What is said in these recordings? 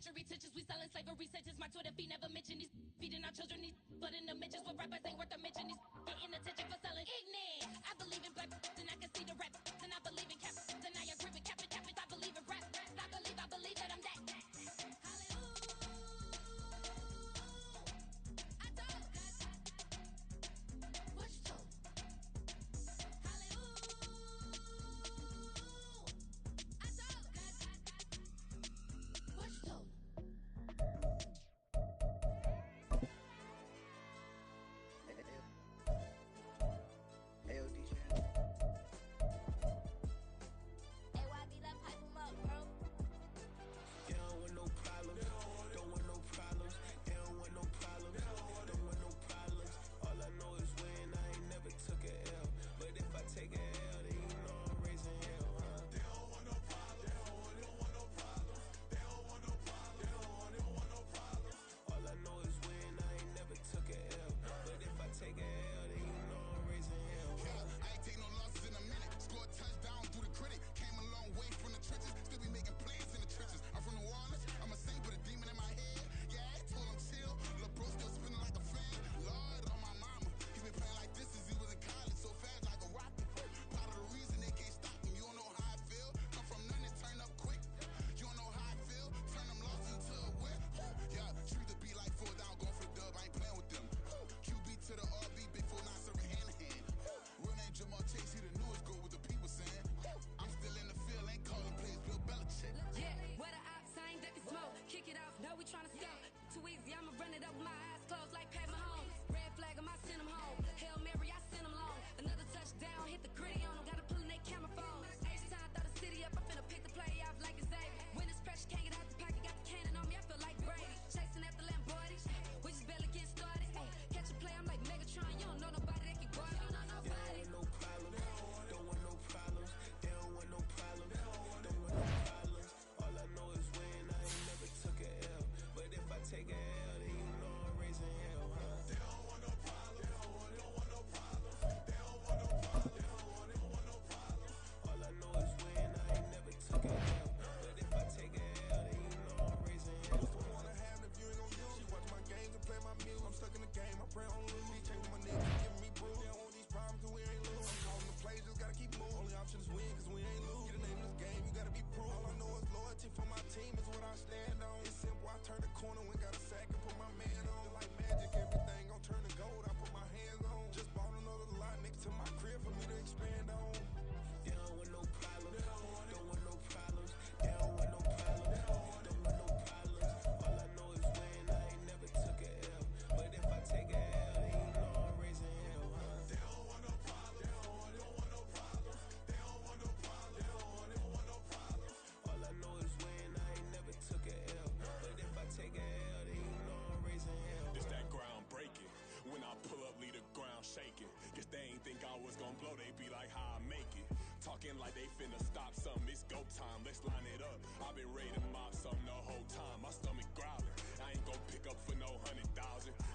century tensions. We selling slavery sentences. My Twitter feed never mention these feeding our children. These but in the mentions what rappers ain't worth a mention. These getting attention for selling ignorant. I believe in black and I can see the rap. And I believe in cap. And I agree with cap. I believe in rap. I believe that I'm that. Talking like they finna stop something, it's go time, let's line it up. I've been ready to mop something the whole time, my stomach growling. I ain't gon' pick up for no 100,000.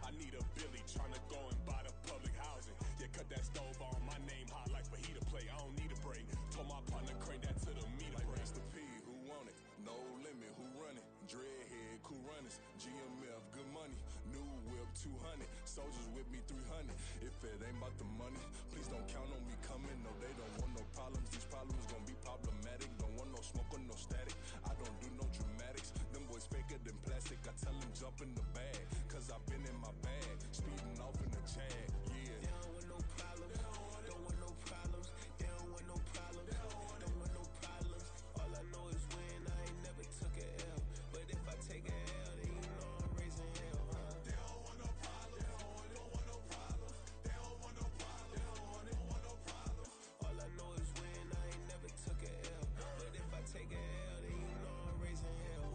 I need a Billy tryna go and buy the public housing. Yeah, cut that stove on, my name hot like fajita plate. I don't need a break. Told my partner crank that to the meter like break. Mr. P, who want it? No limit, who run it? Dreadhead, cool runners, GMF, good money. New whip 200, soldiers with me 300. If it ain't about the money, please don't count on me coming. No, they don't want no problems. These problems gon' be problematic. Don't want no smoke or no static. I don't do no dramatics. Them boys faker than plastic. I tell them jump in the bag, cause I've been in my bag, speeding off in the Jag. Yeah. They don't want no problems. Don't want no problems. They don't want no problems. Don't want no problems. All I know is win. I ain't never took a L, but if I take a L, then you know I'm raising hell. They don't want no problems. They don't want no problems. They don't want no problems. They don't want no problems. All I know is win. I ain't never took a L, but if I take a L, then you know I'm raising hell.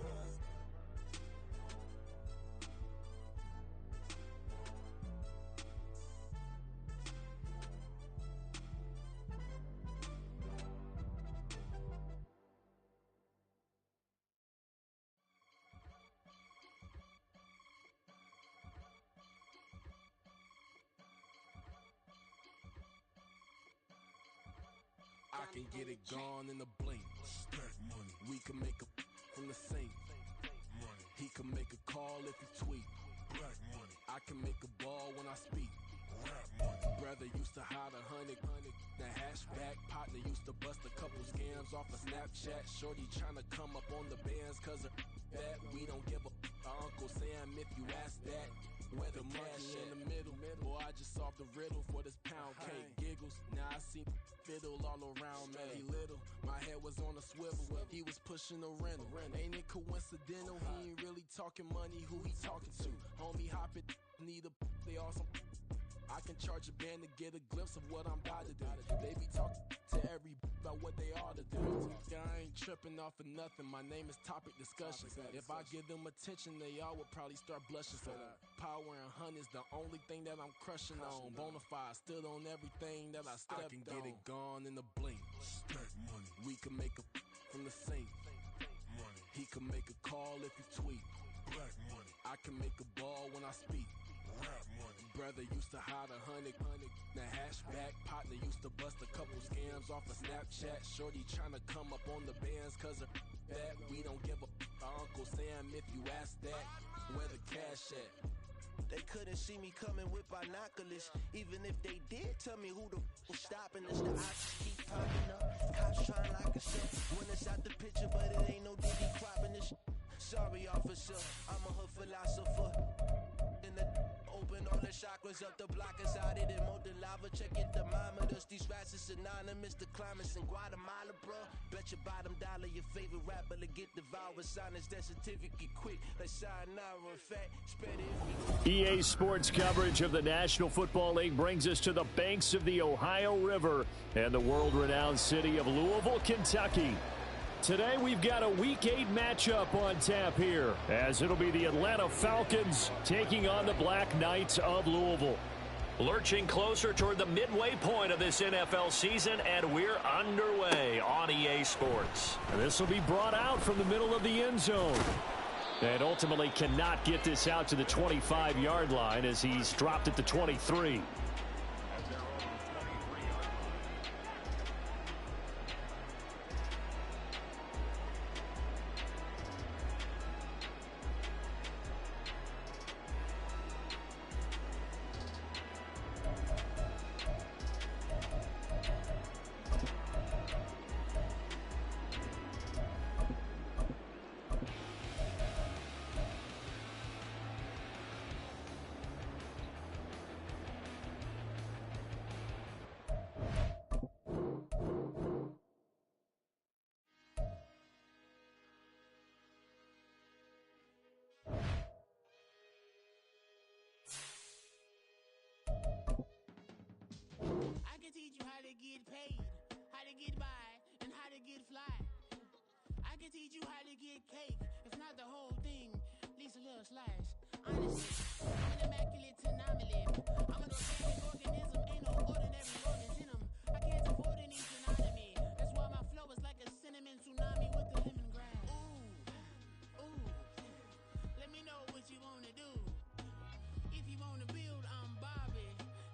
I can get it gone in a blink. Stack money. We can make a from the sink. Money. He can make a call if he tweet. Black money. I can make a ball when I speak. Rap money. Brother used to hide 100. The hashback partner used to bust a couple scams off of Snapchat. Shorty trying to come up on the bands cause of that. We don't give a Uncle Sam if you ask that. Where the monkey in the middle. Boy, I just solved the riddle for this pound cake. Giggles, now I see fiddle all around me. He little, my head was on a swivel. He was pushing a rental. Ain't it coincidental? He ain't really talking money. Who he talking to? Homie hop it, need a they awesome. I can charge a band to get a glimpse of what I'm about to do. They be talking to every about what they ought to do. I ain't tripping off of nothing. My name is Topic Discussion. If I give them attention, they all would probably start blushing. So power and hunt is the only thing that I'm crushing on. Bonafide stood on everything that I stepped on. I can get it gone in a blink. Stack money. We can make a from the sink. Money. He can make a call if he tweet. Black money. I can make a ball when I speak. Rap money. Brother used to hide 100. The hashback partner used to bust a couple scams off of Snapchat. Shorty trying to come up on the bands cause of that. We don't give a Uncle Sam if you ask that. Where the cash at? They couldn't see me coming with binoculars. Even if they did, tell me who the was stopping us. The options keep popping up. Cops trying to lock us up. When it's out the picture, but it ain't no Diddy cropping this. Sorry, officer, I'm a hood philosopher. In the open all the chakras up the block inside it and mold the lava. Check it thermometers. These rats is synonymous to climates in Guatemala, bro. Bet your bottom dollar your favorite rapper to get devoured. Sign his death certificate quick. Like sayonara. In fact, spread it. EA Sports coverage of the National Football League brings us to the banks of the Ohio River and the world-renowned city of Louisville, Kentucky. Today we've got a Week 8 matchup on tap here, as it'll be the Atlanta Falcons taking on the Black Knights of Louisville. Lurching closer toward the midway point of this NFL season, and we're underway on EA Sports. And this will be brought out from the middle of the end zone. And ultimately cannot get this out to the 25-yard line as he's dropped at the 23. I can teach you how to get paid, how to get by, and how to get fly. I can teach you how to get cake, if not the whole thing, at least a little slice. Honestly, I'm an immaculate anomaly. I'm an organic organism, ain't no ordinary rodents in them. I can't afford any tsunami. That's why my flow is like a cinnamon tsunami with the lemongrass. Ooh, let me know what you wanna do. If you wanna build, I'm Bobby.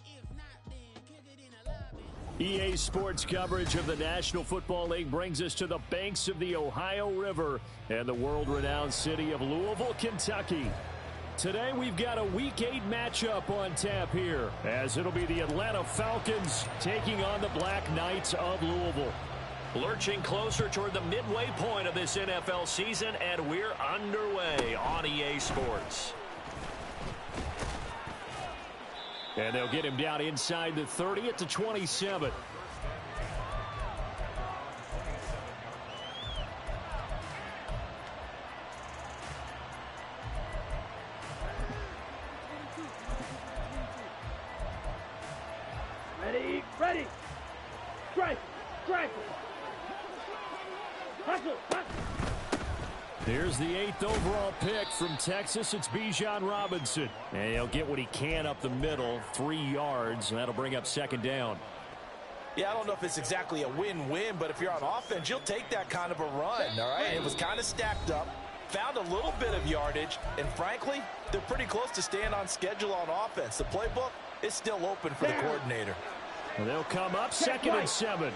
If not, then kick it in a lobby. EA Sports coverage of the National Football League brings us to the banks of the Ohio River and the world-renowned city of Louisville, Kentucky. Today we've got a Week 8 matchup on tap here, as it'll be the Atlanta Falcons taking on the Black Knights of Louisville. Lurching closer toward the midway point of this NFL season, and we're underway on EA Sports. And they'll get him down inside the 30 at the 27. Ready. Strike. Hustle. Here's the 8th overall pick from Texas. It's Bijan Robinson. And he'll get what he can up the middle, 3 yards, and that'll bring up second down. Yeah, I don't know if it's exactly a win-win, but if you're on offense, you'll take that kind of a run, all right? It was kind of stacked up, found a little bit of yardage, and frankly, they're pretty close to staying on schedule on offense. The playbook is still open for the coordinator. And they'll come up second and 7.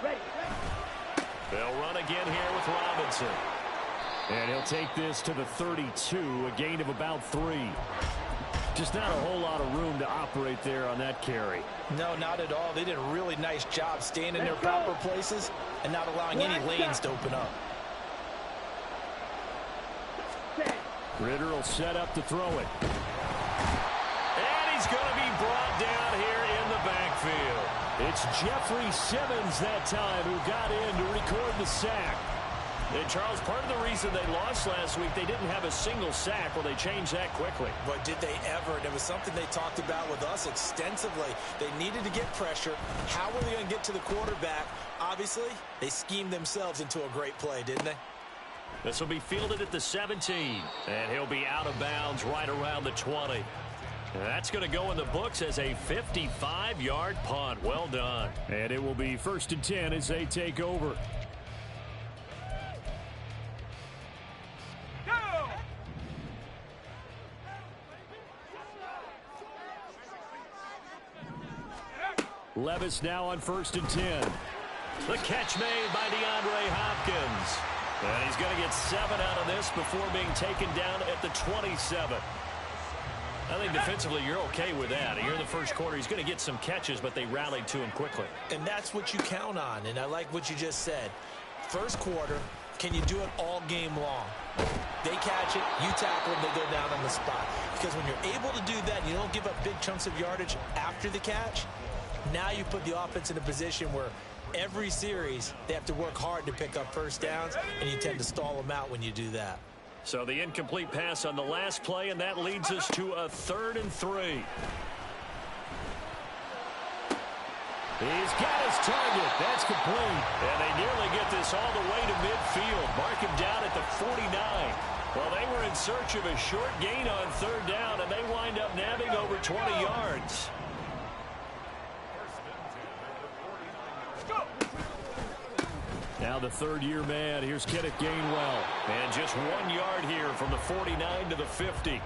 Ready. They'll run again here with Robinson. And he'll take this to the 32, a gain of about 3. Just not a whole lot of room to operate there on that carry. No, not at all. They did a really nice job staying in their proper places and not allowing any lanes to open up. Ritter will set up to throw it. And he's going to be brought down here in the backfield. It's Jeffrey Simmons that time who got in to record the sack. And Charles, part of the reason they lost last week, they didn't have a single sack. Well, they changed that quickly. But did they ever? And it was something they talked about with us extensively. They needed to get pressure. How were they going to get to the quarterback? Obviously, they schemed themselves into a great play, didn't they? This will be fielded at the 17. And he'll be out of bounds right around the 20. And that's going to go in the books as a 55-yard punt. Well done. And it will be 1st and 10 as they take over. Levis now on 1st and 10. The catch made by DeAndre Hopkins. And he's going to get 7 out of this before being taken down at the 27. I think defensively you're okay with that. Here in the first quarter, he's going to get some catches, but they rallied to him quickly. And that's what you count on, and I like what you just said. First quarter, can you do it all game long? They catch it, you tackle them, they go down on the spot. Because when you're able to do that, and you don't give up big chunks of yardage after the catch, now you put the offense in a position where every series they have to work hard to pick up first downs, and you tend to stall them out when you do that. So the incomplete pass on the last play, and that leads us to a 3rd and 3. He's got his target. That's complete. And they nearly get this all the way to midfield. Mark him down at the 49. Well, they were in search of a short gain on 3rd down, and they wind up nabbing over 20 yards. Now the 3rd-year man. Here's Kenneth Gainwell. And just 1 yard here from the 49 to the 50.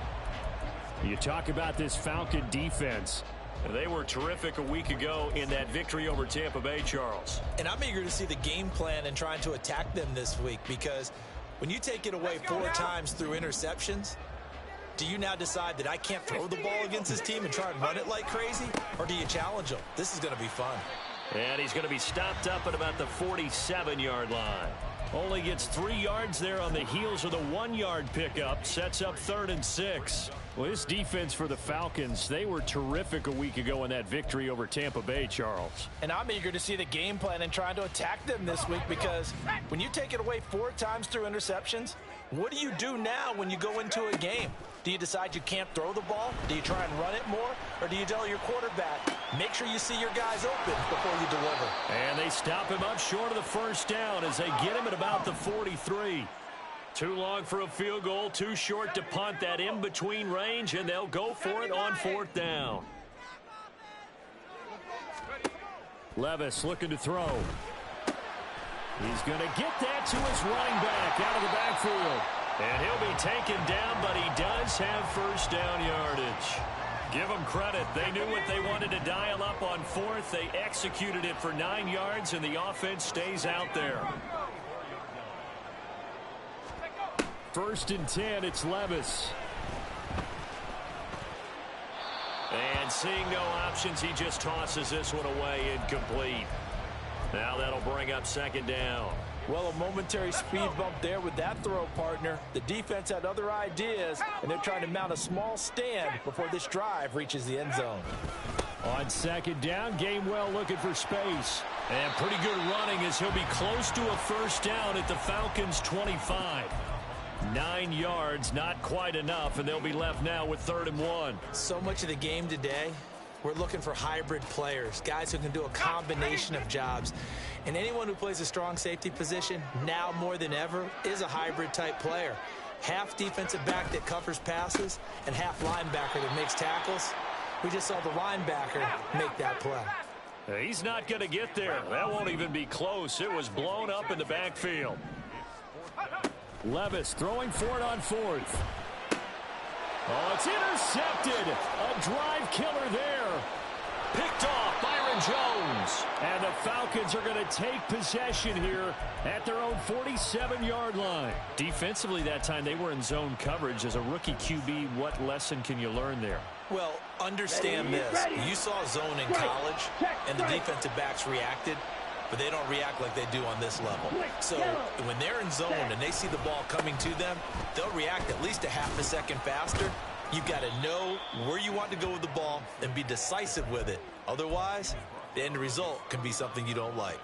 You talk about this Falcon defense. They were terrific a week ago in that victory over Tampa Bay, Charles. And I'm eager to see the game plan and trying to attack them this week, because when you take it away 4 times through interceptions, do you now decide that I can't throw the ball against this team and try and run it like crazy? Or do you challenge them? This is going to be fun. And he's going to be stopped up at about the 47-yard line. Only gets 3 yards there on the heels of the 1-yard pickup. Sets up 3rd and 6. Well, this defense for the Falcons, they were terrific a week ago in that victory over Tampa Bay, Charles. And I'm eager to see the game plan and trying to attack them this week, because when you take it away 4 times through interceptions, what do you do now when you go into a game? Do you decide you can't throw the ball? Do you try and run it more? Or do you tell your quarterback, make sure you see your guys open before you deliver? And they stop him up short of the 1st down as they get him at about the 43. Too long for a field goal, too short to punt. That in-between range, and they'll go for it on 4th down. Levis looking to throw. He's going to get that to his running back out of the backfield. And he'll be taken down, but he does have 1st down yardage. Give them credit. They knew what they wanted to dial up on 4th. They executed it for 9 yards, and the offense stays out there. 1st and 10, it's Levis. And seeing no options, he just tosses this one away, incomplete. Now that'll bring up 2nd down. Well, a momentary speed bump there with that throw, partner. The defense had other ideas, and they're trying to mount a small stand before this drive reaches the end zone. On 2nd down, Gainwell looking for space. And pretty good running as he'll be close to a 1st down at the Falcons' 25. 9 yards, not quite enough, and they'll be left now with 3rd and 1. So much of the game today, we're looking for hybrid players, guys who can do a combination of jobs. And anyone who plays a strong safety position, now more than ever, is a hybrid type player. Half defensive back that covers passes and half linebacker that makes tackles. We just saw the linebacker make that play. He's not going to get there. That won't even be close. It was blown up in the backfield. Levis throwing for it on 4th. Oh, it's intercepted. A drive killer there. Picked off by Aaron Jones. And the Falcons are going to take possession here at their own 47-yard line. Defensively that time, they were in zone coverage. As a rookie QB, what lesson can you learn there? Well, understand this. You saw zone in college, and the defensive backs reacted, but they don't react like they do on this level. So when they're in zone and they see the ball coming to them, they'll react at least a half a second faster. You've got to know where you want to go with the ball and be decisive with it. Otherwise, the end result can be something you don't like.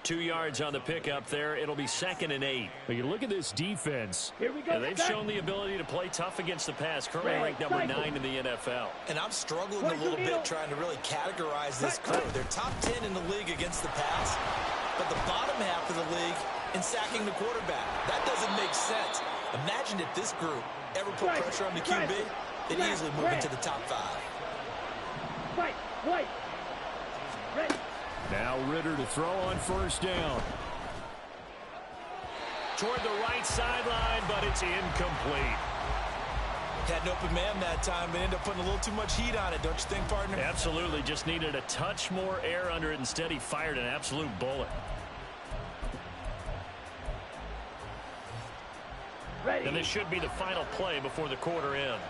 2 yards on the pickup there. It'll be 2nd and 8. But you look at this defense. Here we go. And they've shown the ability to play tough against the pass. Currently ranked number 9 in the NFL. And I'm struggling a little bit trying to really categorize this crew. They're top 10 in the league against the pass, but the bottom half of the league in sacking the quarterback. That doesn't make sense. Imagine if this group ever put pressure on the QB, they'd easily move into the top 5. Ready. Now Ritter to throw on 1st down. Toward the right sideline, but it's incomplete. Had an open man that time, but ended up putting a little too much heat on it, don't you think, partner? Absolutely. Just needed a touch more air under it. Instead, he fired an absolute bullet. Ready. And this should be the final play before the quarter ends.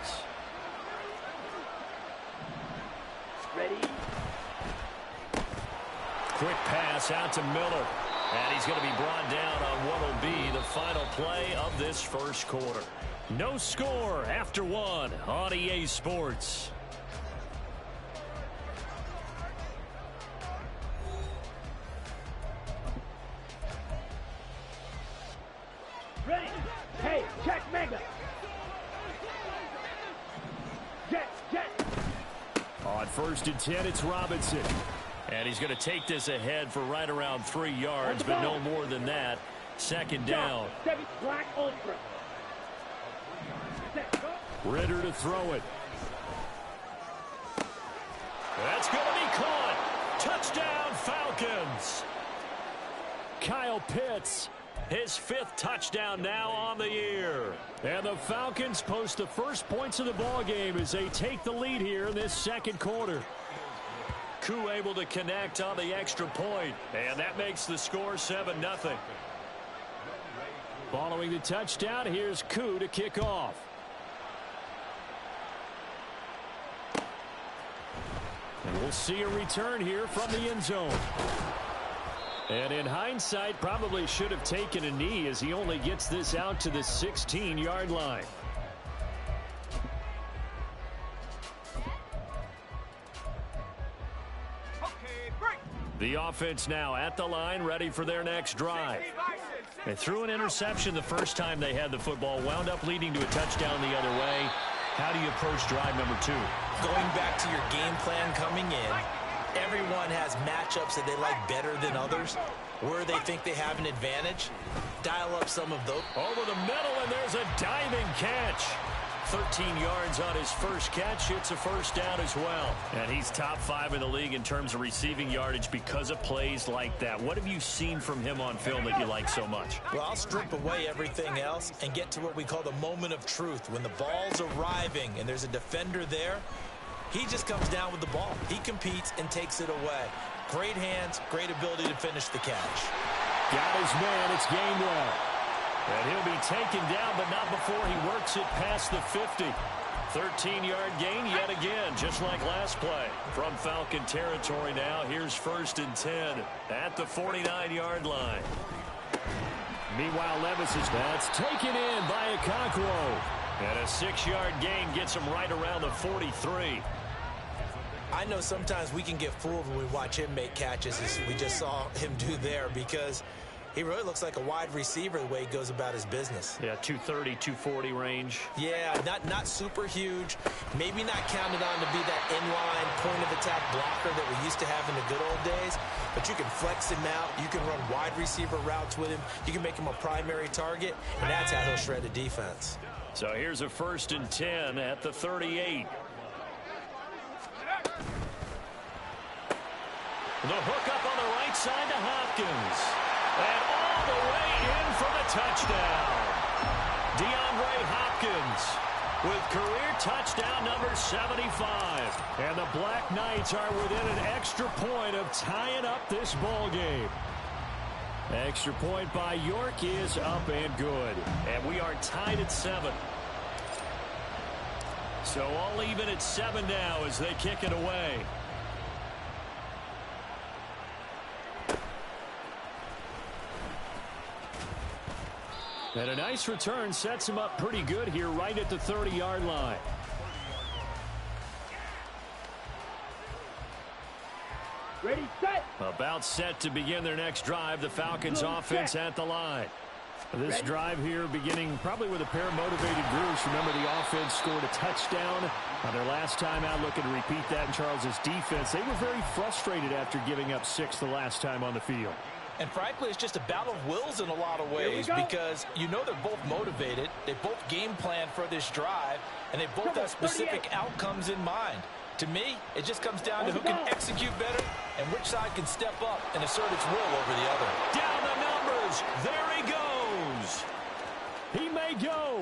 Ready. Quick pass out to Miller. And he's going to be brought down on what will be the final play of this first quarter. No score after 1 on EA Sports. Ready. Hey, check mega. Jet. On 1st and 10, it's Robinson. And he's going to take this ahead for right around 3 yards, but no more than that. 2nd down. Black Ultra. Ritter to throw it. That's going to be caught. Touchdown, Falcons. Kyle Pitts, his 5th touchdown now on the year. And the Falcons post the first points of the ball game as they take the lead here in this 2nd quarter. Koo able to connect on the extra point, and that makes the score 7-0. Following the touchdown, here's Koo to kick off. And we'll see a return here from the end zone. And in hindsight, probably should have taken a knee as he only gets this out to the 16-yard line. The offense now at the line, ready for their next drive. They threw an interception the first time they had the football, wound up leading to a touchdown the other way. How do you approach drive number 2? Going back to your game plan coming in, everyone has matchups that they like better than others, where they think they have an advantage. Dial up some of those. Over the middle, and there's a diving catch. 13 yards on his first catch. It's a 1st down as well. And he's top 5 in the league in terms of receiving yardage because of plays like that. What have you seen from him on film that you like so much? Well, I'll strip away everything else and get to what we call the moment of truth. When the ball's arriving and there's a defender there, he just comes down with the ball. He competes and takes it away. Great hands, great ability to finish the catch. Got his man. It's Gainwell. And he'll be taken down, but not before he works it past the 50. 13-yard gain yet again, just like last play. From Falcon territory now, here's 1st and 10 at the 49-yard line. Meanwhile, Levis is that's taken in by Okonkwo. And a 6-yard gain gets him right around the 43. I know sometimes we can get fooled when we watch him make catches, as we just saw him do there, because he really looks like a wide receiver the way he goes about his business. Yeah, 230, 240 range. Yeah, not super huge. Maybe not counted on to be that inline point-of-attack blocker that we used to have in the good old days. But you can flex him out. You can run wide receiver routes with him. You can make him a primary target, and that's how he'll shred a defense. So here's a 1st and 10 at the 38. The hook up on the right side to Hopkins. And all the way in for the touchdown. DeAndre Hopkins with career touchdown number 75. And the Black Knights are within an extra point of tying up this ball game. Extra point by York is up and good. And we are tied at 7. So all even at 7 now as they kick it away. And a nice return sets him up pretty good here right at the 30-yard line. Ready, set. About set to begin their next drive. The Falcons offense at the line. This drive here beginning probably with a pair of motivated groups. Remember, the offense scored a touchdown on their last time out, looking to repeat that in Charles's defense. They were very frustrated after giving up 6 the last time on the field. And frankly, it's just a battle of wills in a lot of ways because you know they're both motivated. They both game plan for this drive, and they both have specific outcomes in mind. To me, it just comes down to who can execute better and which side can step up and assert its will over the other. Down the numbers. There he goes. He may go.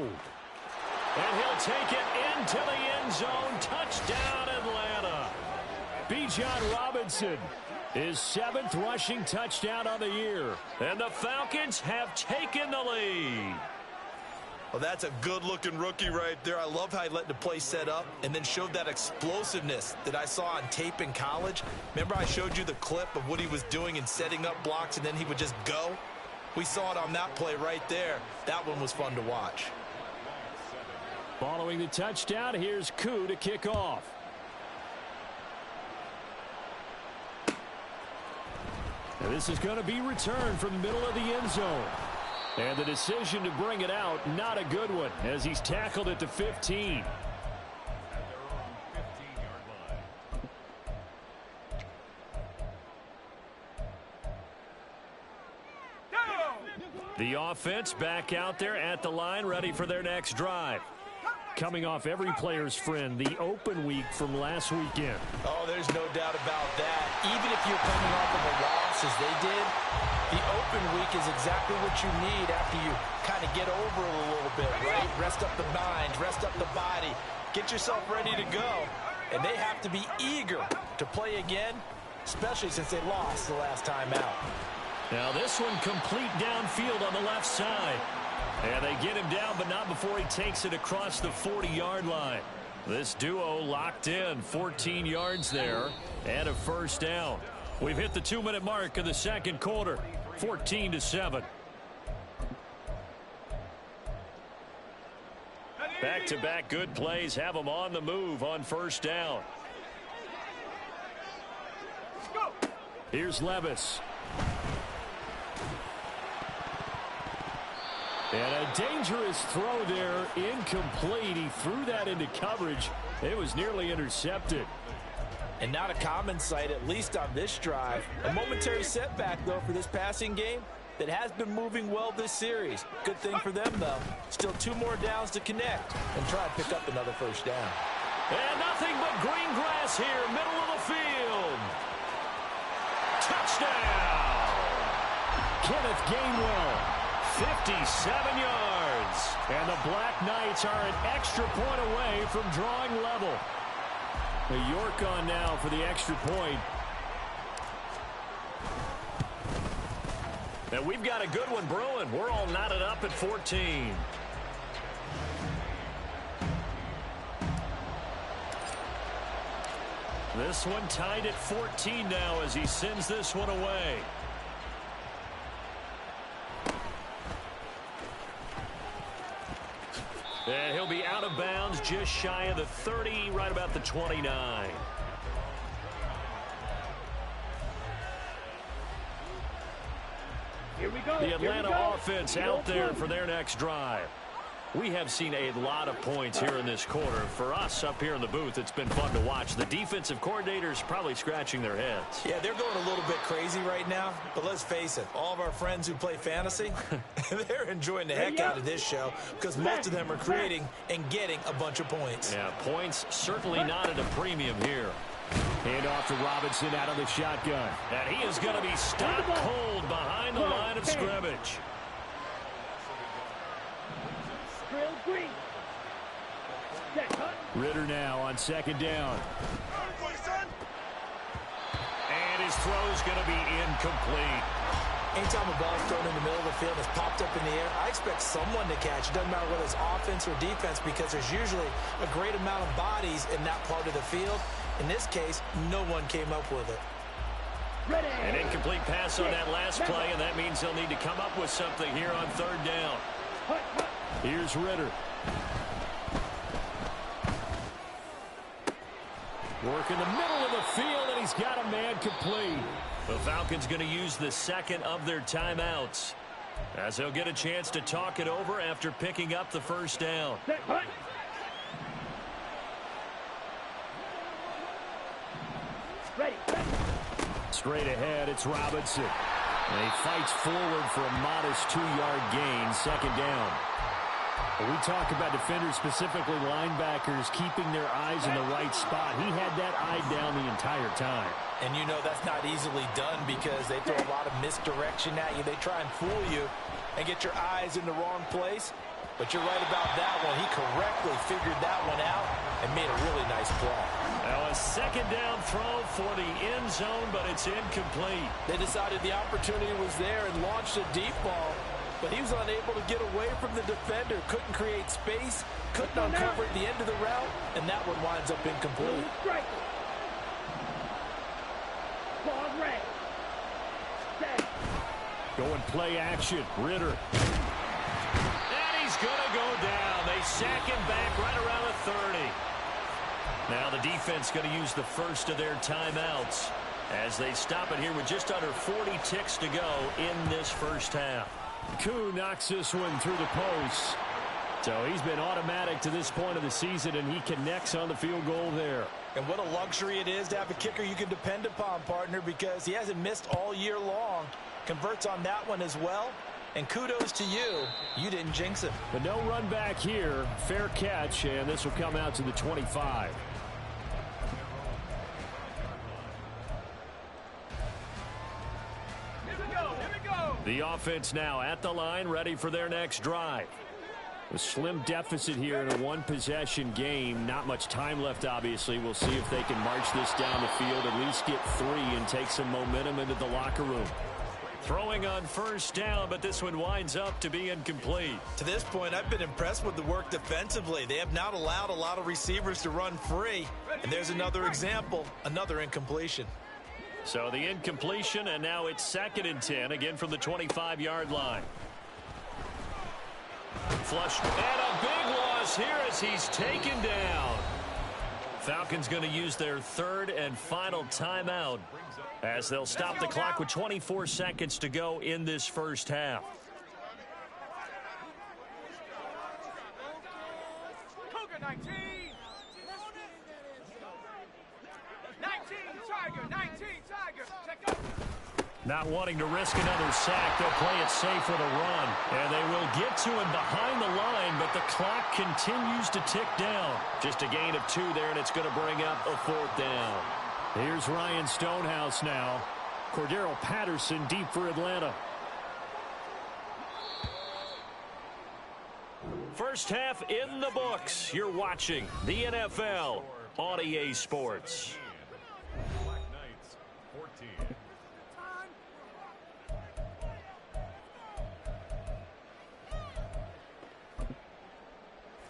And he'll take it into the end zone. Touchdown, Atlanta. Bijan Robinson, his 7th rushing touchdown on the year. And the Falcons have taken the lead. Well, that's a good-looking rookie right there. I love how he let the play set up and then showed that explosiveness that I saw on tape in college. Remember I showed you the clip of what he was doing and setting up blocks, and then he would just go? We saw it on that play right there. That one was fun to watch. Following the touchdown, here's Koo to kick off. And this is going to be returned from the middle of the end zone. And the decision to bring it out, not a good one, as he's tackled at the 15. The offense back out there at the line, ready for their next drive. Coming off every player's friend, the open week from last weekend. Oh, there's no doubt about that. Even if you're coming off of a loss as they did, the open week is exactly what you need after you kind of get over it a little bit, right? Rest up the mind, rest up the body, get yourself ready to go. And they have to be eager to play again, especially since they lost the last time out. Now this one complete downfield on the left side. And they get him down, but not before he takes it across the 40-yard line. This duo locked in, 14 yards there, and a first down. We've hit the 2-minute mark of the second quarter, 14-7. Back-to-back good plays have them on the move on first down. Here's Levis. And a dangerous throw there, incomplete. He threw that into coverage. It was nearly intercepted. And not a common sight, at least on this drive. A momentary setback, though, for this passing game that has been moving well this series. Good thing for them, though. Still 2 more downs to connect and try to pick up another first down. And nothing but green grass here, middle of the field. Touchdown! Kenneth Gainwell. 57 yards. And the Black Knights are an extra point away from drawing level. The York on now for the extra point. And we've got a good one brewing. We're all knotted up at 14. This one tied at 14 now as he sends this one away. And he'll be out of bounds just shy of the 30, right about the 29. Here we go. The Atlanta offense out there for their next drive. We have seen a lot of points here in this quarter. For us up here in the booth, it's been fun to watch. The defensive coordinators probably scratching their heads. Yeah, they're going a little bit crazy right now. But let's face it, all of our friends who play fantasy, they're enjoying the heck out of this show because most of them are creating and getting a bunch of points. Yeah, points certainly not at a premium here. Hand off to Robinson out of the shotgun. And he is going to be stopped cold behind the line of scrimmage. Ritter now on second down. And his throw's going to be incomplete. Anytime a ball's thrown in the middle of the field and it's popped up in the air, I expect someone to catch. It doesn't matter whether it's offense or defense because there's usually a great amount of bodies in that part of the field. In this case, no one came up with it. An incomplete pass on that last play, and that means they'll need to come up with something here on third down. Here's Ritter. Work in the middle of the field, and he's got a man complete. The Falcons going to use the second of their timeouts as they'll get a chance to talk it over after picking up the first down. Straight ahead, it's Robinson. And he fights forward for a modest 2-yard gain, second down. When we talk about defenders, specifically linebackers, keeping their eyes in the right spot. He had that eye down the entire time. And you know that's not easily done because they throw a lot of misdirection at you. They try and fool you and get your eyes in the wrong place. But you're right about that one. He correctly figured that one out and made a really nice play. Now a second down throw for the end zone, but it's incomplete. They decided the opportunity was there and launched a deep ball, but he was unable to get away from the defender. Couldn't create space, couldn't uncover at the end of the route, and that one winds up incomplete. Going play action, Ritter. He's going to go down. They sack him back right around the 30. Now the defense going to use the first of their timeouts as they stop it here with just under 40 ticks to go in this first half. Koo knocks this one through the post. So he's been automatic to this point of the season, and he connects on the field goal there. And what a luxury it is to have a kicker you can depend upon, partner, because he hasn't missed all year long. Converts on that one as well. And kudos to you. You didn't jinx him. But no run back here. Fair catch, and this will come out to the 25. Here we go. The offense now at the line, ready for their next drive. A slim deficit here in a one-possession game. Not much time left, obviously. We'll see if they can march this down the field, at least get 3 and take some momentum into the locker room. Throwing on first down, but this one winds up to be incomplete. To this point, I've been impressed with the work defensively. They have not allowed a lot of receivers to run free. And there's another example, another incompletion. So the incompletion, and now it's 2nd and 10, again from the 25-yard line. Flush, and a big loss here as he's taken down. Falcons going to use their 3rd and final timeout as they'll stop the clock with 24 seconds to go in this first half. Cougar 19. 19 Tiger. Check up. Not wanting to risk another sack, they'll play it safe with a run. And they will get to him behind the line, but the clock continues to tick down. Just a gain of 2 there, and it's going to bring up a 4th down. Here's Ryan Stonehouse now. Cordero Patterson deep for Atlanta. First half in the books. You're watching the NFL on EA Sports.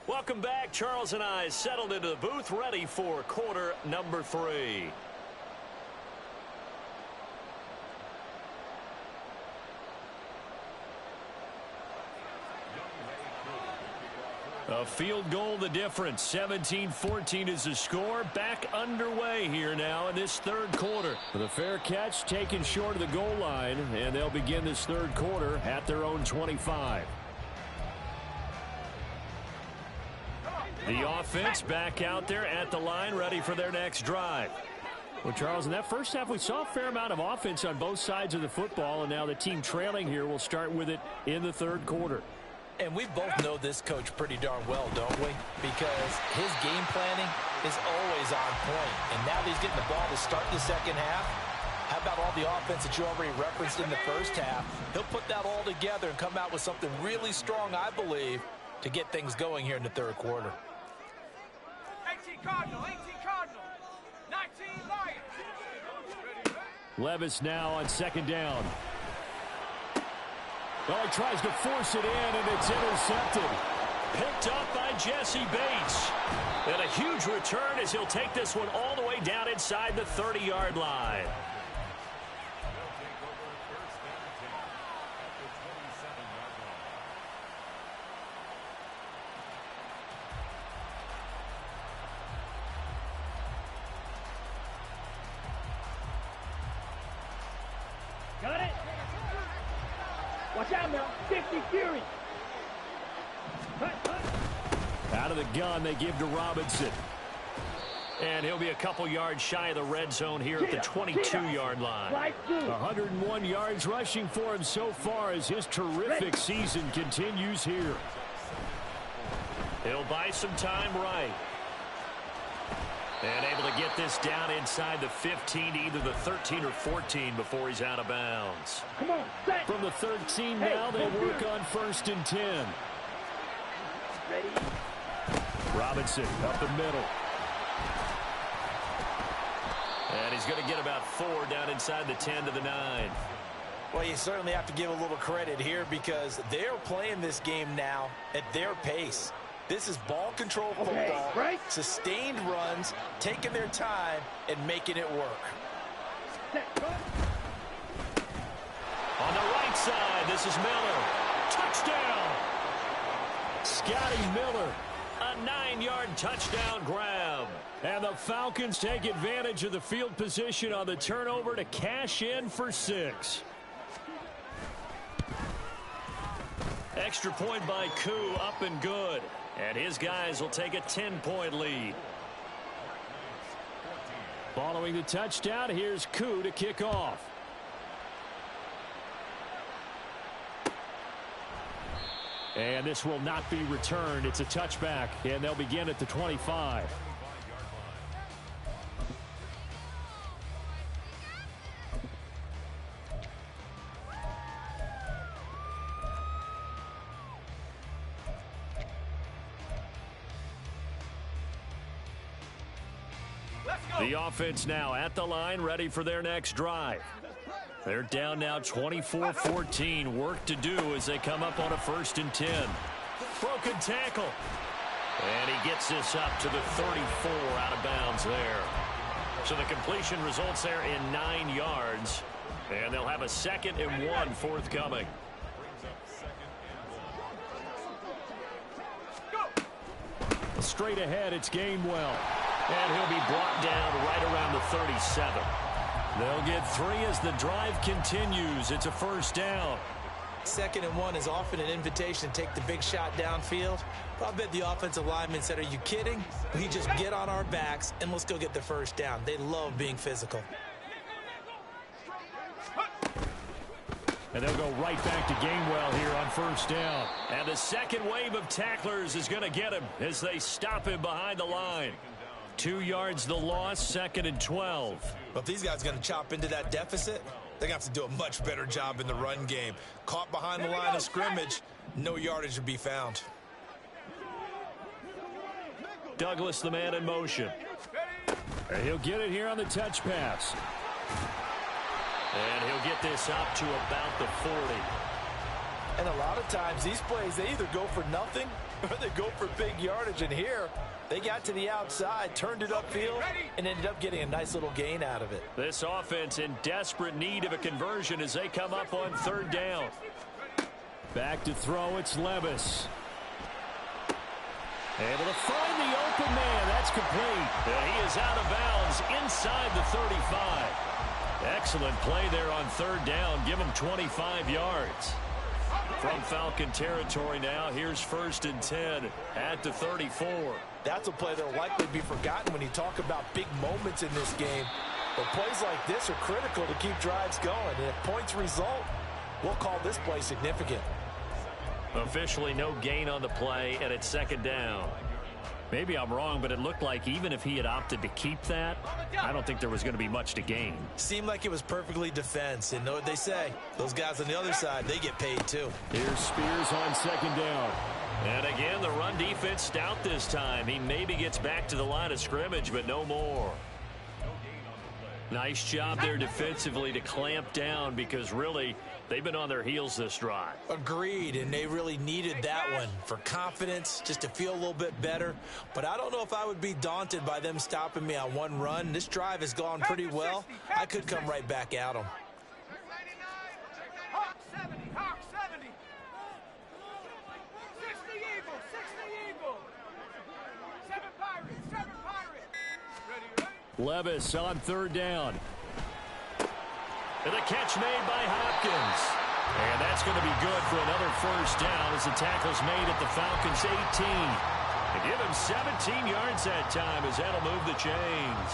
Welcome back. Charles and I settled into the booth, ready for quarter number 3. A field goal the difference. 17-14 is the score. Back underway here now in this 3rd quarter. With a fair catch taken short of the goal line, and they'll begin this 3rd quarter at their own 25. The offense back out there at the line, ready for their next drive. Well, Charles, in that first half, we saw a fair amount of offense on both sides of the football, and now the team trailing here will start with it in the 3rd quarter. And we both know this coach pretty darn well, don't we? Because his game planning is always on point. And now that he's getting the ball to start the second half, how about all the offense that you already referenced in the first half? He'll put that all together and come out with something really strong, I believe, to get things going here in the 3rd quarter. Cardinal, 18 Cardinal, 19 Lions. Levis now on second down. Well, he tries to force it in, and it's intercepted. Picked up by Jesse Bates. And a huge return as he'll take this one all the way down inside the 30-yard line. Got it? Watch out now. 50 Fury. Out of the gun, they give to Robinson. And he'll be a couple yards shy of the red zone here at the 22-yard line. 101 yards rushing for him so far as his terrific season continues here. He'll buy some time right. And able to get this down inside the 15 to either the 13 or 14 before he's out of bounds. Come on, set. From the 13 now, they work on 1st and 10. Ready. Robinson up the middle. And he's going to get about 4 down inside the 10 to the 9. Well, you certainly have to give a little credit here because they're playing this game now at their pace. This is ball control football, sustained runs, taking their time, and making it work. On the right side, this is Miller. Touchdown! Scotty Miller, a 9-yard touchdown grab. And the Falcons take advantage of the field position on the turnover to cash in for 6. Extra point by Koo, up and good. And his guys will take a 10-point lead. Following the touchdown, here's Koo to kick off. And this will not be returned. It's a touchback, and they'll begin at the 25. The offense now at the line, ready for their next drive. They're down now 24-14. Work to do as they come up on a 1st and 10. Broken tackle. And he gets this up to the 34 out of bounds there. So the completion results there in 9 yards. And they'll have a 2nd and 1 forthcoming. Straight ahead, it's Gainwell. And he'll be brought down right around the 37. They'll get 3 as the drive continues. It's a 1st down. 2nd and 1 is often an invitation to take the big shot downfield. But I bet the offensive lineman said, are you kidding? We just get on our backs and let's go get the 1st down. They love being physical. And they'll go right back to Gainwell here on 1st down. And the second wave of tacklers is going to get him as they stop him behind the line. 2 yards the loss, 2nd and 12. Well, if these guys are going to chop into that deficit, they're going to have to do a much better job in the run game. Caught behind the line of scrimmage, no yardage to be found. Douglas, the man in motion. And he'll get it here on the touch pass. And he'll get this up to about the 40. And a lot of times, these plays, they either go for nothing or they go for big yardage. And here, they got to the outside, turned it upfield, and ended up getting a nice little gain out of it. This offense in desperate need of a conversion as they come up on 3rd down. Back to throw, it's Levis. Able to find the open man. That's complete. And he is out of bounds inside the 35. Excellent play there on 3rd down. Give him 25 yards. From Falcon territory now, here's 1st and 10 at the 34. That's a play that will likely be forgotten when you talk about big moments in this game. But plays like this are critical to keep drives going. And if points result, we'll call this play significant. Officially no gain on the play, and it's 2nd down. Maybe I'm wrong, but it looked like even if he had opted to keep that, I don't think there was going to be much to gain. Seemed like it was perfectly defense. And know what they say? Those guys on the other side, they get paid too. Here's Spears on second down. And again, the run defense stout this time. He maybe gets back to the line of scrimmage, but no more. Nice job there defensively to clamp down because really they've been on their heels this drive. Agreed, and they really needed that one for confidence, just to feel a little bit better. But I don't know if I would be daunted by them stopping me on one run. This drive has gone pretty well. I could come right back at them. Hawk 70, Hawk 70. 60 Eagle, 60 Eagle. 7 Pirates, 7 Pirates. Ready? Levis on third down. And the catch made by Hopkins. And that's going to be good for another first down as the tackle's made at the Falcons' 18. They give him 17 yards that time as that'll move the chains.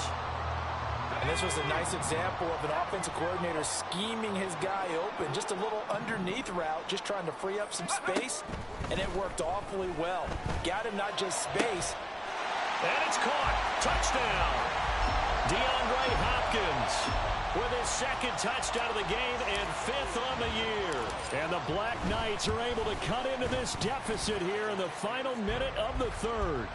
And this was a nice example of an offensive coordinator scheming his guy open. Just a little underneath route, just trying to free up some space, and it worked awfully well. Got him not just space. And it's caught. Touchdown. DeAndre Hopkins with his second touchdown of the game and 5th on the year. And the Black Knights are able to cut into this deficit here in the final minute of the third.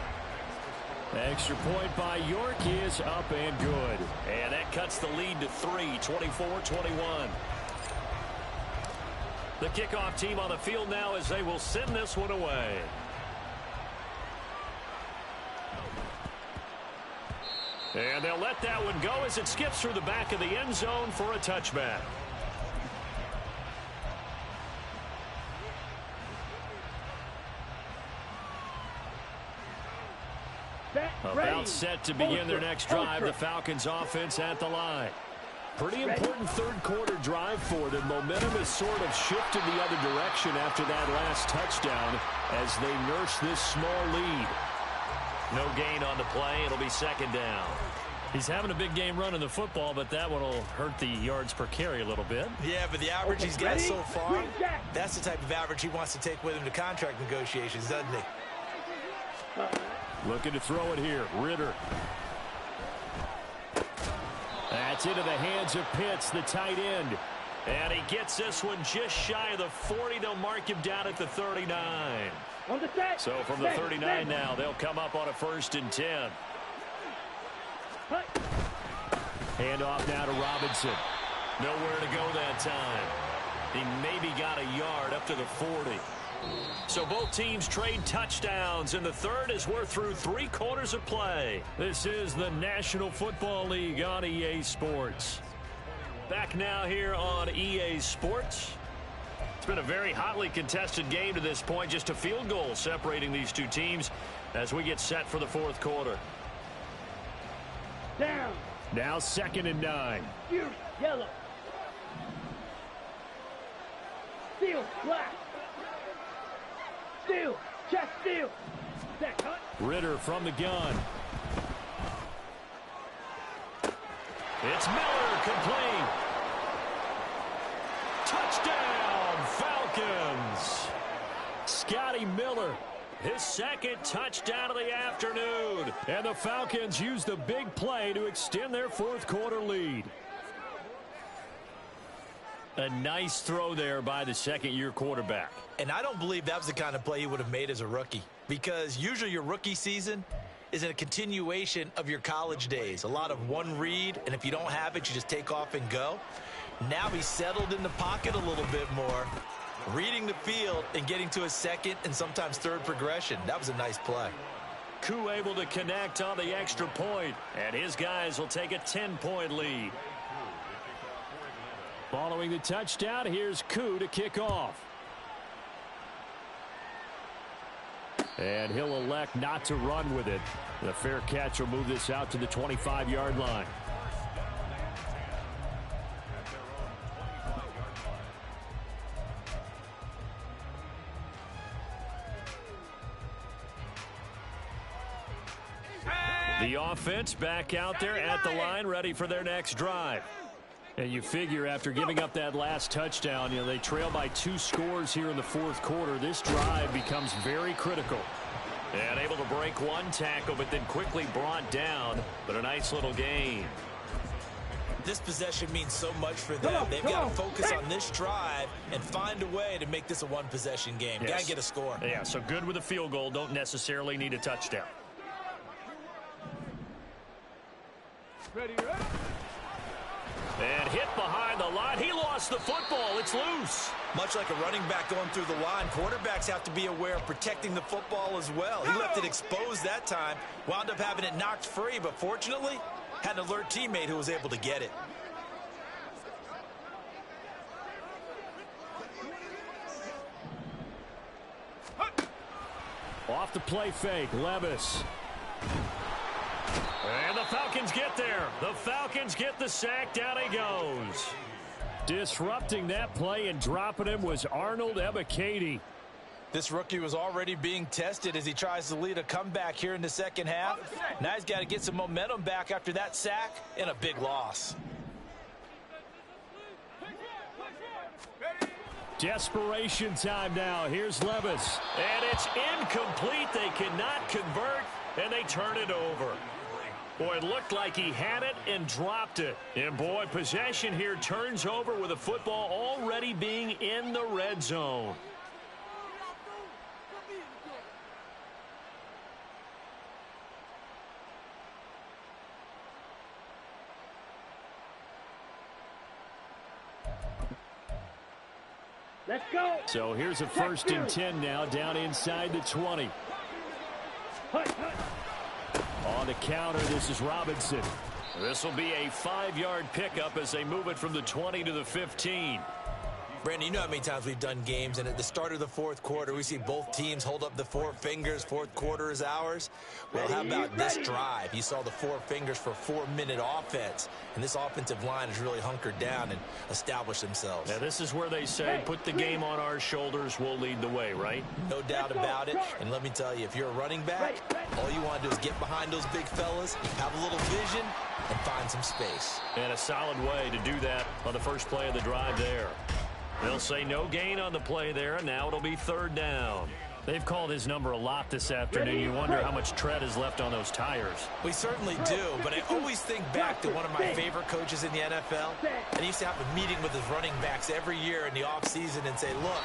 Extra point by York is up and good. And that cuts the lead to 3, 24-21. The kickoff team on the field now as they will send this one away. And they'll let that one go as it skips through the back of the end zone for a touchback. About set to begin their next drive, the Falcons offense at the line. Pretty important third quarter drive for them. Momentum has sort of shifted the other direction after that last touchdown as they nurse this small lead. No gain on the play. It'll be second down. He's having a big game running the football, but that one will hurt the yards per carry a little bit. Yeah, but the average he's got so far, that's the type of average he wants to take with him to contract negotiations, doesn't he? Looking to throw it here. Ritter. That's into the hands of Pitts, the tight end. And he gets this one just shy of the 40. They'll mark him down at the 39. So from the 39 now, they'll come up on a 1st and 10. Hand off now to Robinson. Nowhere to go that time. He maybe got a yard up to the 40. So both teams trade touchdowns, and the third as we're through 3 quarters of play. This is the National Football League on EA Sports. Back now here on EA Sports. It's been a very hotly contested game to this point. Just a field goal separating these two teams as we get set for the 4th quarter. Down. Now 2nd and 9. Fierce yellow. Steel black. Steel. Chest steel. That cut. Ritter from the gun. It's Miller, complete. Touchdown, Falcons. Scotty Miller, his 2nd touchdown of the afternoon. And the Falcons use the big play to extend their 4th quarter lead. A nice throw there by the 2nd-year quarterback. And I don't believe that was the kind of play he would have made as a rookie, because usually your rookie season is a continuation of your college days. A lot of one read, and if you don't have it, you just take off and go. Now he's settled in the pocket a little bit more, reading the field and getting to his 2nd and sometimes 3rd progression. That was a nice play. Koo able to connect on the extra point, and his guys will take a 10-point lead. Following the touchdown, here's Koo to kick off. And he'll elect not to run with it. The fair catch will move this out to the 25-yard line. The offense back out there at the line, ready for their next drive. And you figure after giving up that last touchdown, they trail by 2 scores here in the 4th quarter. This drive becomes very critical. And able to break one tackle, but then quickly brought down. But a nice little gain. This possession means so much for them. They've got to focus on this drive and find a way to make this a one-possession game. Yes. Got to get a score. Yeah, so good with a field goal. Don't necessarily need a touchdown. Ready. And hit behind the line. He lost the football. It's loose. Much like a running back going through the line, quarterbacks have to be aware of protecting the football as well. He left it exposed that time, wound up having it knocked free, but fortunately, had an alert teammate who was able to get it. Off the play fake, Levis. And the Falcons get there. The Falcons get the sack. Down he goes. Disrupting that play and dropping him was Arnold Ebiketie. This rookie was already being tested as he tries to lead a comeback here in the second half. Now he's got to get some momentum back after that sack and a big loss. Desperation time now. Here's Levis. And it's incomplete. They cannot convert, and they turn it over. Boy, it looked like he had it and dropped it. And, boy, possession here turns over with a football already being in the red zone. Let's go. So here's a 1st and 10 now, down inside the 20. On the counter, this is Robinson. This will be a 5-yard pickup as they move it from the 20 to the 15. Brandon, you know how many times we've done games, and at the start of the fourth quarter, we see both teams hold up the 4 fingers. Fourth quarter is ours. Well, how about this drive? You saw the 4 fingers for 4-minute offense, and this offensive line has really hunkered down and established themselves. Now, this is where they say, put the game on our shoulders, we'll lead the way, right? No doubt about it. And let me tell you, if you're a running back, all you want to do is get behind those big fellas, have a little vision, and find some space. And a solid way to do that on the first play of the drive there. They'll say no gain on the play there, and now it'll be 3rd down. They've called his number a lot this afternoon. You wonder how much tread is left on those tires. We certainly do, but I always think back to one of my favorite coaches in the NFL. And he used to have a meeting with his running backs every year in the offseason and say, look,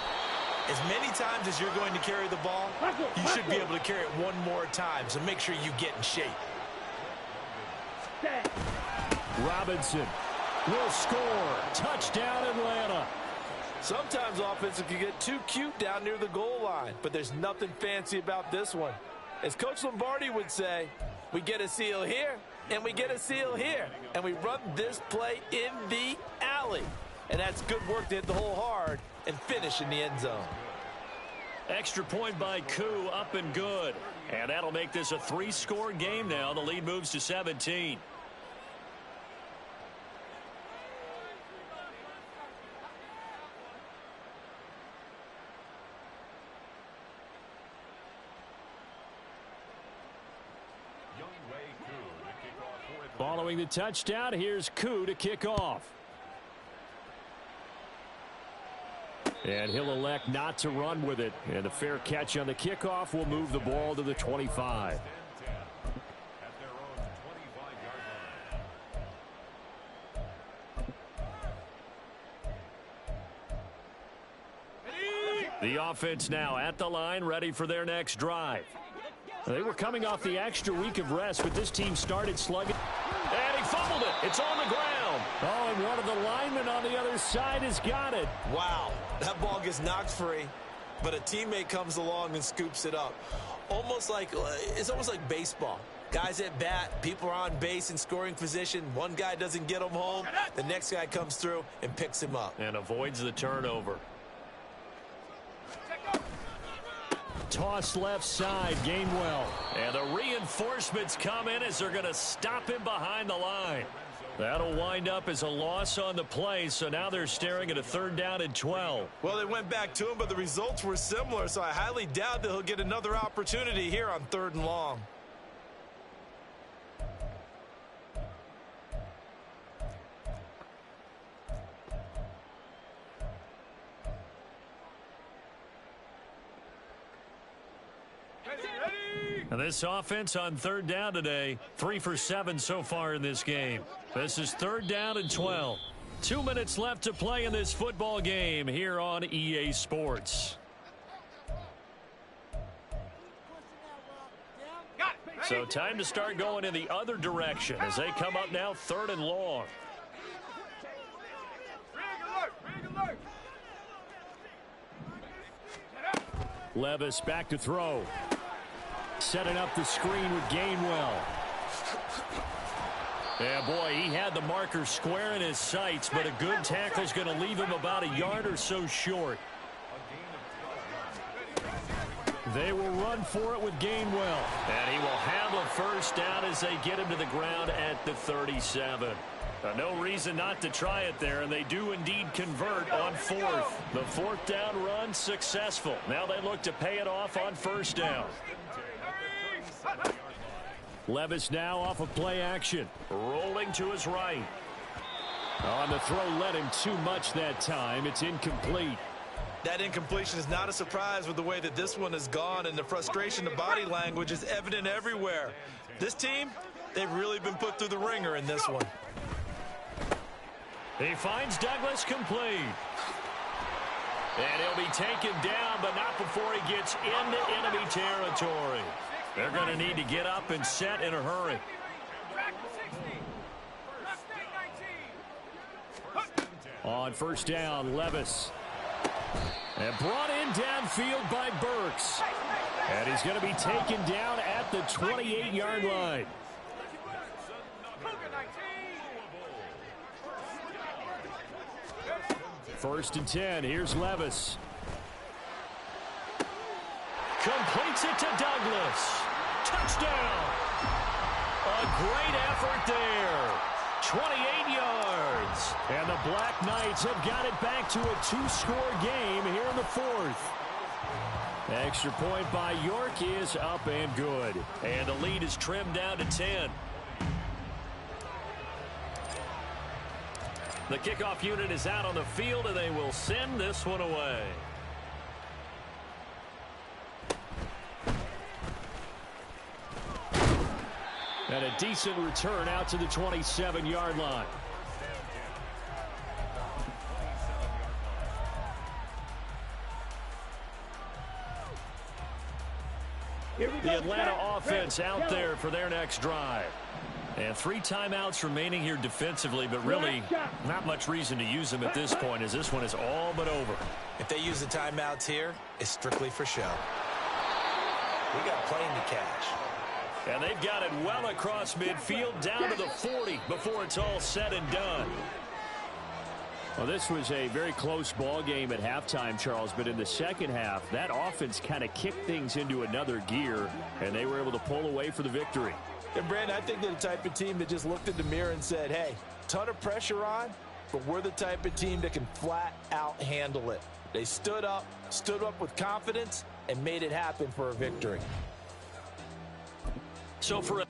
as many times as you're going to carry the ball, you should be able to carry it one more time, so make sure you get in shape. Robinson will score. Touchdown, Atlanta. Sometimes offenses can get too cute down near the goal line, but there's nothing fancy about this one. As Coach Lombardi would say, we get a seal here, and we get a seal here, and we run this play in the alley. And that's good work to hit the hole hard and finish in the end zone. Extra point by Koo, up and good. And that'll make this a 3-score game now. The lead moves to 17. Following the touchdown, here's Koo to kick off. And he'll elect not to run with it. And a fair catch on the kickoff will move the ball to the 25. The offense now at the line, ready for their next drive. They were coming off the extra week of rest, but this team started slugging. And he fumbled it. It's on the ground. Oh, and one of the linemen on the other side has got it. Wow, that ball gets knocked free, but a teammate comes along and scoops it up. It's almost like baseball. Guys at bat, people are on base in scoring position. One guy doesn't get him home. The next guy comes through and picks him up. And avoids the turnover. Toss left side, Gainwell. And the reinforcements come in as they're going to stop him behind the line. That'll wind up as a loss on the play, so now they're staring at a 3rd down and 12. Well, they went back to him, but the results were similar, so I highly doubt that he'll get another opportunity here on 3rd and long. And this offense on third down today, 3 for 7 so far in this game. This is 3rd down and 12. 2 minutes left to play in this football game here on EA Sports. So time to start going in the other direction as they come up now 3rd and long. Levis back to throw. Setting up the screen with Gainwell. Yeah, boy, he had the marker square in his sights, but a good tackle is going to leave him about a yard or so short. They will run for it with Gainwell. And he will have a first down as they get him to the ground at the 37. No reason not to try it there, and they do indeed convert on 4th. The 4th down run successful. Now they look to pay it off on 1st down. Levis now off of play action. Rolling to his right. On the throw led him too much that time. It's incomplete. That incompletion is not a surprise with the way that this one has gone, and the frustration of body language is evident everywhere. This team, they've really been put through the ringer in this one. He finds Douglas complete. And he'll be taken down, but not before he gets into enemy territory. They're going to need to get up and set in a hurry. On 1st down, Levis. And brought in downfield by Burks. And he's going to be taken down at the 28-yard line. First and 10. Here's Levis. Completes it to Douglas. Touchdown. A great effort there. 28 yards. And the Black Knights have got it back to a 2-score game here in the 4th. Extra point by York is up and good. And the lead is trimmed down to 10. The kickoff unit is out on the field, and they will send this one away. And a decent return out to the 27-yard line. The Atlanta offense out there for their next drive. And 3 timeouts remaining here defensively, but really not much reason to use them at this point, as this one is all but over. If they use the timeouts here, it's strictly for show. We got plenty to cash. And they've got it well across midfield, down to the 40 before it's all said and done. Well, this was a very close ball game at halftime, Charles, but in the second half, that offense kind of kicked things into another gear, and they were able to pull away for the victory. And, Brandon, I think they're the type of team that just looked in the mirror and said, hey, ton of pressure on, but we're the type of team that can flat out handle it. They stood up with confidence, and made it happen for a victory. So for a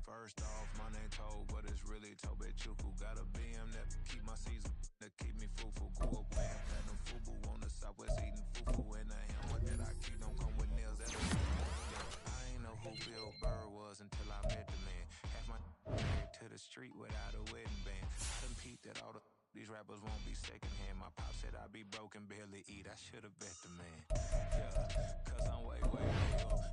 first off, my name Toad, but it's really Tobe Chuku. Got a BM that keep my season, that keep me fruitful. Grew up playing platinum fubu on the southwest, eating fufu, and the hammer that I keep don't come with nails. I ain't know who Bill Burr was until I met the man. Half my to the street without a wedding band. I done peeped that all these rappers won't be secondhand. My pop said I'd be broken, barely eat. I should have bet the man. Cause I'm way up.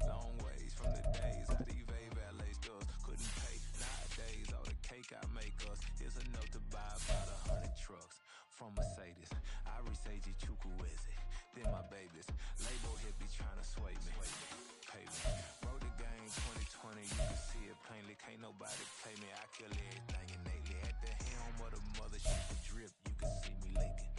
Long ways from the days I evade valet stores. Couldn't pay nowadays. All the cake I make us. Here's a note to buy about 100 trucks from Mercedes. I resage Chukwueze. Then my babies. Label hippie trying to sway me. Pay me. Wrote the game 2020. You can see it plainly. Can't nobody play me. I kill everything innately. At the helm of the mothership drip. You can see me leaking.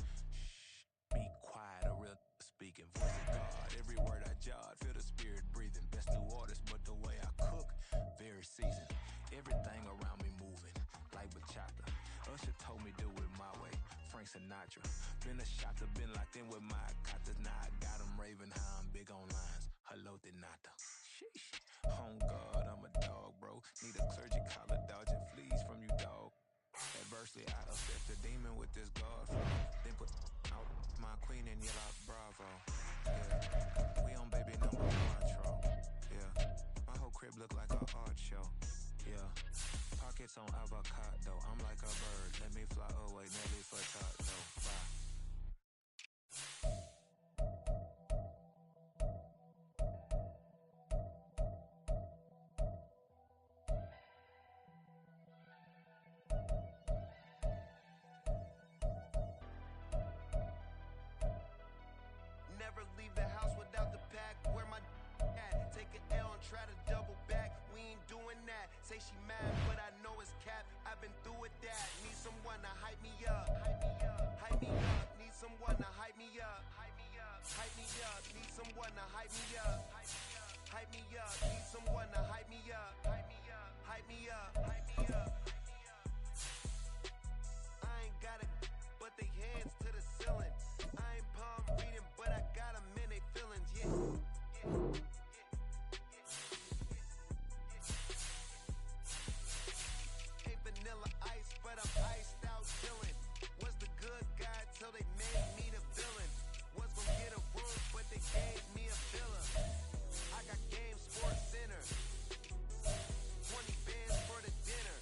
Shh. Be quiet. A real speaking. Voice of God. Every word I jot. Feel the spirit breathing. Best new artist, but the way I cook, very seasoned. Everything around me moving, like bachata. Usher told me do it my way. Frank Sinatra. Been a shotter, been locked in with my katas. Now I got them raving how I'm big on lines. Hello, Denata. Sheesh. Home guard, I'm a dog, bro. Need a clergy collar, dodging fleas from you, dog. Adversely, I affect the demon with this guard flow. Then put out my queen in yellow bravo. Yeah. Ice on avocado, I'm like a bird. Let me fly away, Nelly Furtado. Bye. Never leave the house without the pack. Where my at? Take an L and try to double back. We ain't doing that. Say she mad, but I know it's cap. I've been through with that. Need someone to hype me up. Hype me up. Need someone to hype me up. Hype me up. Need someone to hype me up. Hype me up. Need someone to hype me up. Hype me up. I ain't got it, but they hands to the ceiling. I ain't palm reading, but I got them in they feelings. Ain't vanilla ice, but I'm iced out chillin'. Was the good guy till they made me the villain. Was gonna get a room, but they gave me a villa. I got game sports center. 20 bands for the dinner.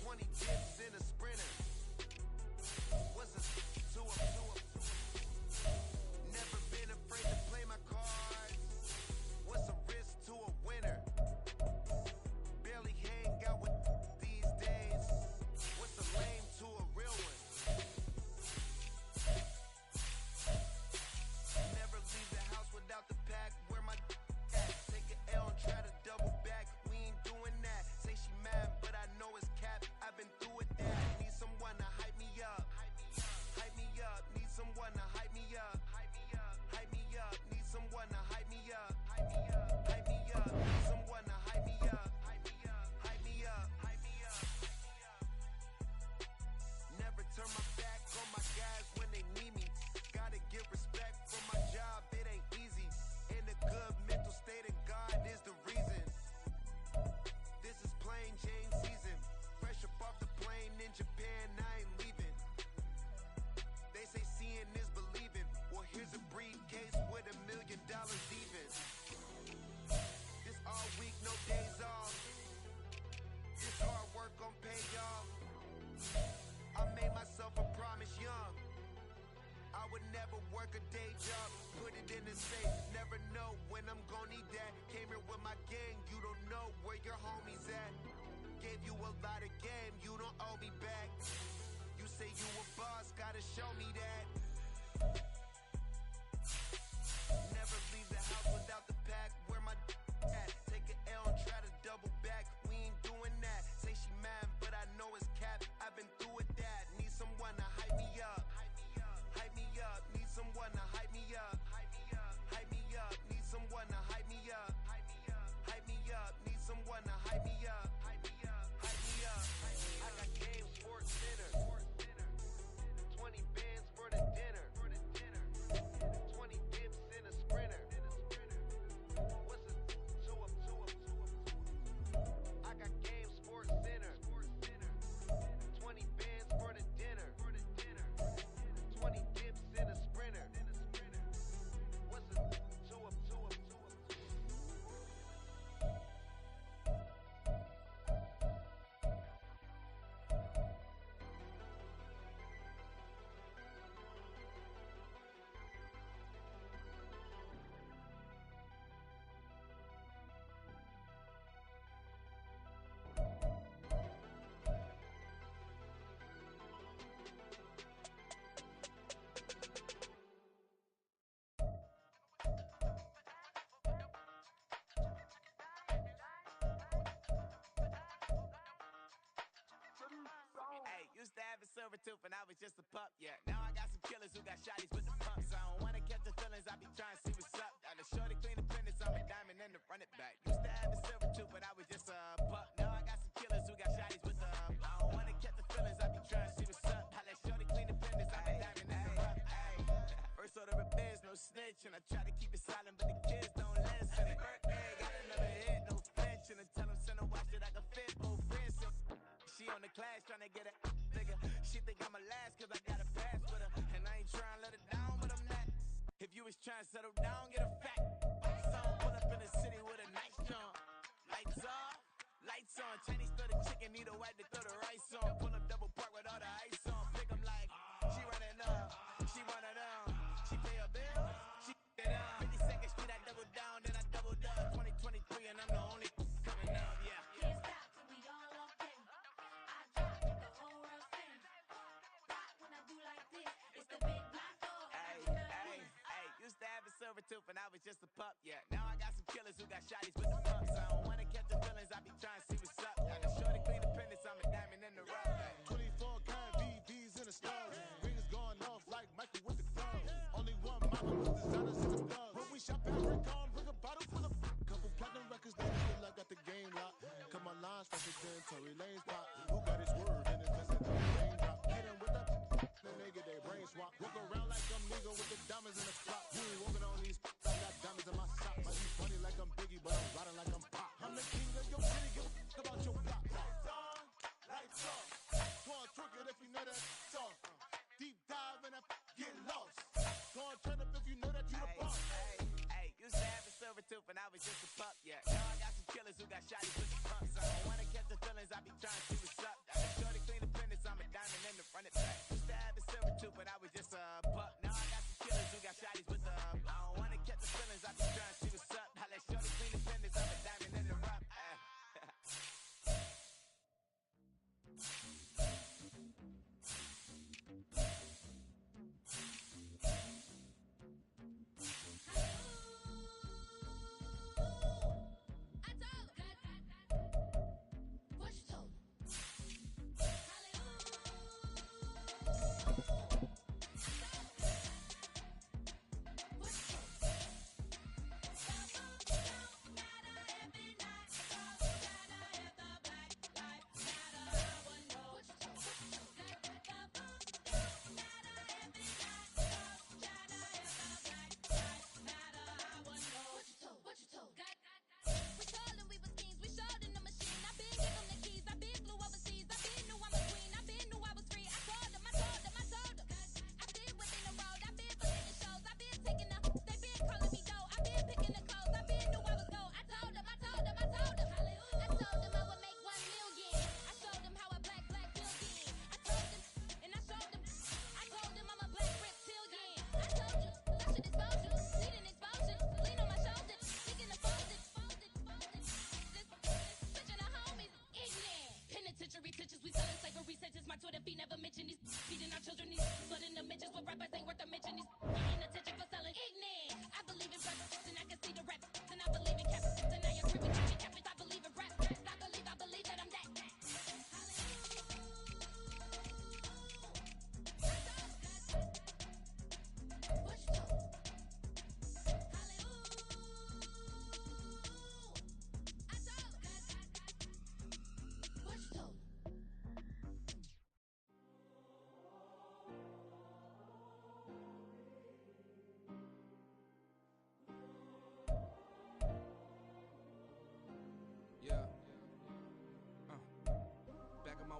20 dips in a sprinter. What's a to a never been afraid to play my cards. What's a risk to a winner? Barely hang out with these days. What's a lame to a real one? Never leave the house without the pack. Where my at? Take an L and try to double back. We ain't doing that. Say she mad, but I know it's cap. I've been through with that. Need someone to hype me up. Hype me up. Need someone to hype me up. Hype me up. Need someone to hype me up. Hype me up. Need someone to hype me up. Hype me up. Never turn my back on my guys when they need me. Gotta give respect for my job, it ain't easy. In a good mental state of God is the reason. This is plain Jane season. Fresh up off the plane in Japan, I ain't leaving. They say seeing is believing. Well, here's a briefcase with $1 million even. This all week, no days off. This hard work gon' pay y'all. I made myself a promise young. I would never work a day job, put it in the safe. Never know when I'm gon' need that. Came here with my gang, you don't know where your homies at. Gave you a lot of game, you don't owe me back. You say you a boss, gotta show me that. Never leave the house without the pack. Where my at? Take an L and try to double back. We ain't doing that. Say she mad, but I know it's cap. I've been through with that. Need someone to hype me up. Hype me up. Need someone to hype me up. Hype me up. Need someone to hype me up. Hype me up. Need someone to hype me up. Hype me up. I got game sports center. 20 bands for the dinner. 20 dips in a sprinter. What's a I got game sports center. 20 bands for the dinner. 20 dips in a sprinter. What's a Used to have a silver tooth and I was just a pup, yeah. Now I got some killers who got shotties with the pumps. I don't wanna catch the feelings, I be trying to see what's up. Got a shorty clean the fitness, I'm a diamond and to run it back. Used to have a silver tooth but I was just a pup. Now I got some killers who got shotties with the I don't wanna catch the feelings, I be trying to see what's up. I let shorty clean the fitness, I'm a diamond and to run it. First order of biz, no snitch, and I try to keep it silent but the kids don't listen. Birthday, got another hit, no flinch, and I tell them send a watch that I can fit both wrists. She on the class trying to get it bigger. She think I'm a last cause I got a pass with her. And I ain't trying to let her down, but I'm not. If you was trying to settle down, get a fat box on. Pull up in the city with a nice jump. Lights off, lights on. Chinese throw the like you need a wipe to throw the rice on. Pull up double park with all the ice on. Pick 'em like she running up, she one of them. She pay her bills, she it up. 52nd Street, I double down, then I doubled up. 2023, and I'm the only coming up, yeah. Can't stop till we all locked in. I drop, make the whole world sing. Rock when I do like this, it's the big black dog. Hey, used to have a silver tooth and I was just a pup, yeah. Now I got some killers who got shotties with the pumps. I don't wanna catch the feelings, I be trying to see what's up. I can show the clean appendix, I'm a diamond in the rough. 24 karat BBs in the stars. Rings going off like Michael with the clubs. Only one mama with designers in the clubs. When we shop at Rick on, bring a bottle full of couple platinum records that feel like got the game locked. Come on, lines faster than Tory Lane's pop. Who got his word and invested in the raindrop? Hit him with that, then they get their brain swap. Walk around like I'm nigga with the diamonds in the flop. You ain't walking on these, I got diamonds in my socks. Might be funny like I'm Biggie, but I'm riding like I'm Pop. I'm the king of your city, give a about your block. Lights on, lights off. Go on, twerk it if you know that song. Deep dive and I get lost. Go on, turn up if you know that you the boss. Hey, used to have a silver tooth and I was just a pup, yeah. Now I got some killers who got shotties with the pumps. I don't wanna catch the feelings, I be trying to see what's up. I can show the clean appendix, I'm a diamond in the front of back. Used to have a silver tooth but I was just a pup. Now I got some killers who got shotties with the I don't wanna catch the feelings, I be trying to see what's up. I let show the clean appendix, I'm a diamond in the rough.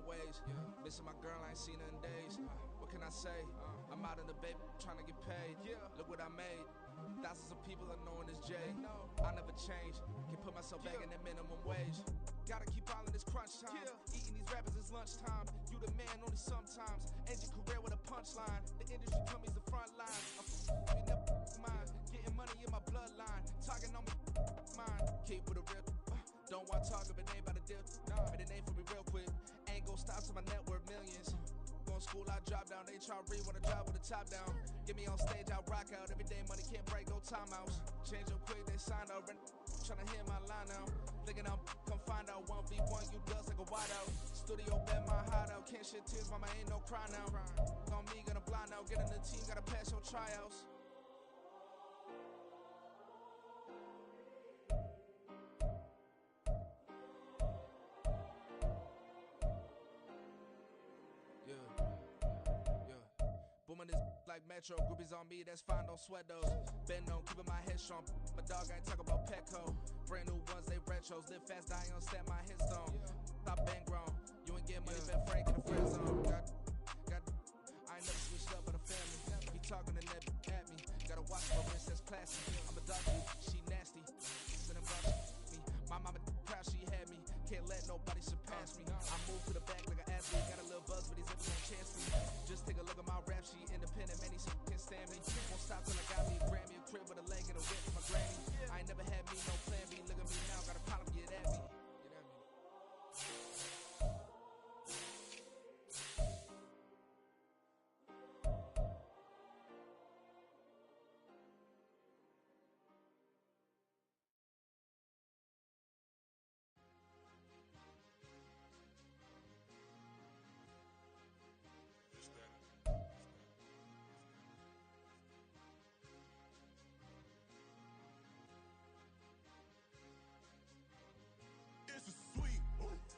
Ways. Missing my girl, I ain't seen her in days. What can I say? I'm out in the baby trying to get paid. Look what I made. Thousands of people are knowing this Jay. I never change. Can put myself back in that minimum wage. Gotta keep all in this crunch time. Eating these rappers is lunchtime. You the man only sometimes. End your career with a punchline. The industry told me it's the front line. I'm never mine. Getting money in my bloodline. Talking on me mine. Keep with a real. Don't want to talk if it ain't about the deal. But it ain't for me real quick. Ain't gon' stop till my net worth millions. Going school, I drop down. They try to read when I drive with the top down. Get me on stage, I rock out. Every day money can't break, no timeouts. Change up quick, they sign up. Tryna hear my line now. Thinking I'm come find out 1v1, you dust like a wideout. Studio been my hideout. Can't shed tears, mama ain't no cry now. On me, gonna blind out. Get in the team, gotta pass your tryouts. Booming this like Metro, groupies on me, that's fine, don't sweat those. Been known, keeping my head strong. My dog ain't talking about Petco. Brand new ones, they retros. Live fast, die on set, my head stone. Stop been grown. You ain't get money, been Frank in the friend zone. I ain't never switched up on the family. He talking to net at me. Gotta watch my wrist, that's classy. I'm a dog, she nasty. Send him me. My mama proud she had me. Can't let no nobody surpass me. I move to the back like an athlete, got a little buzz, but he's never gonna chance me. Just take a look at my rap sheet, independent, many some can't stand me. Won't stop till I got me a Grammy, a crib with a leg and a whip for my granny. I ain't never had me no plan B. Look at me now, got a problem, get at me. It's a sweep.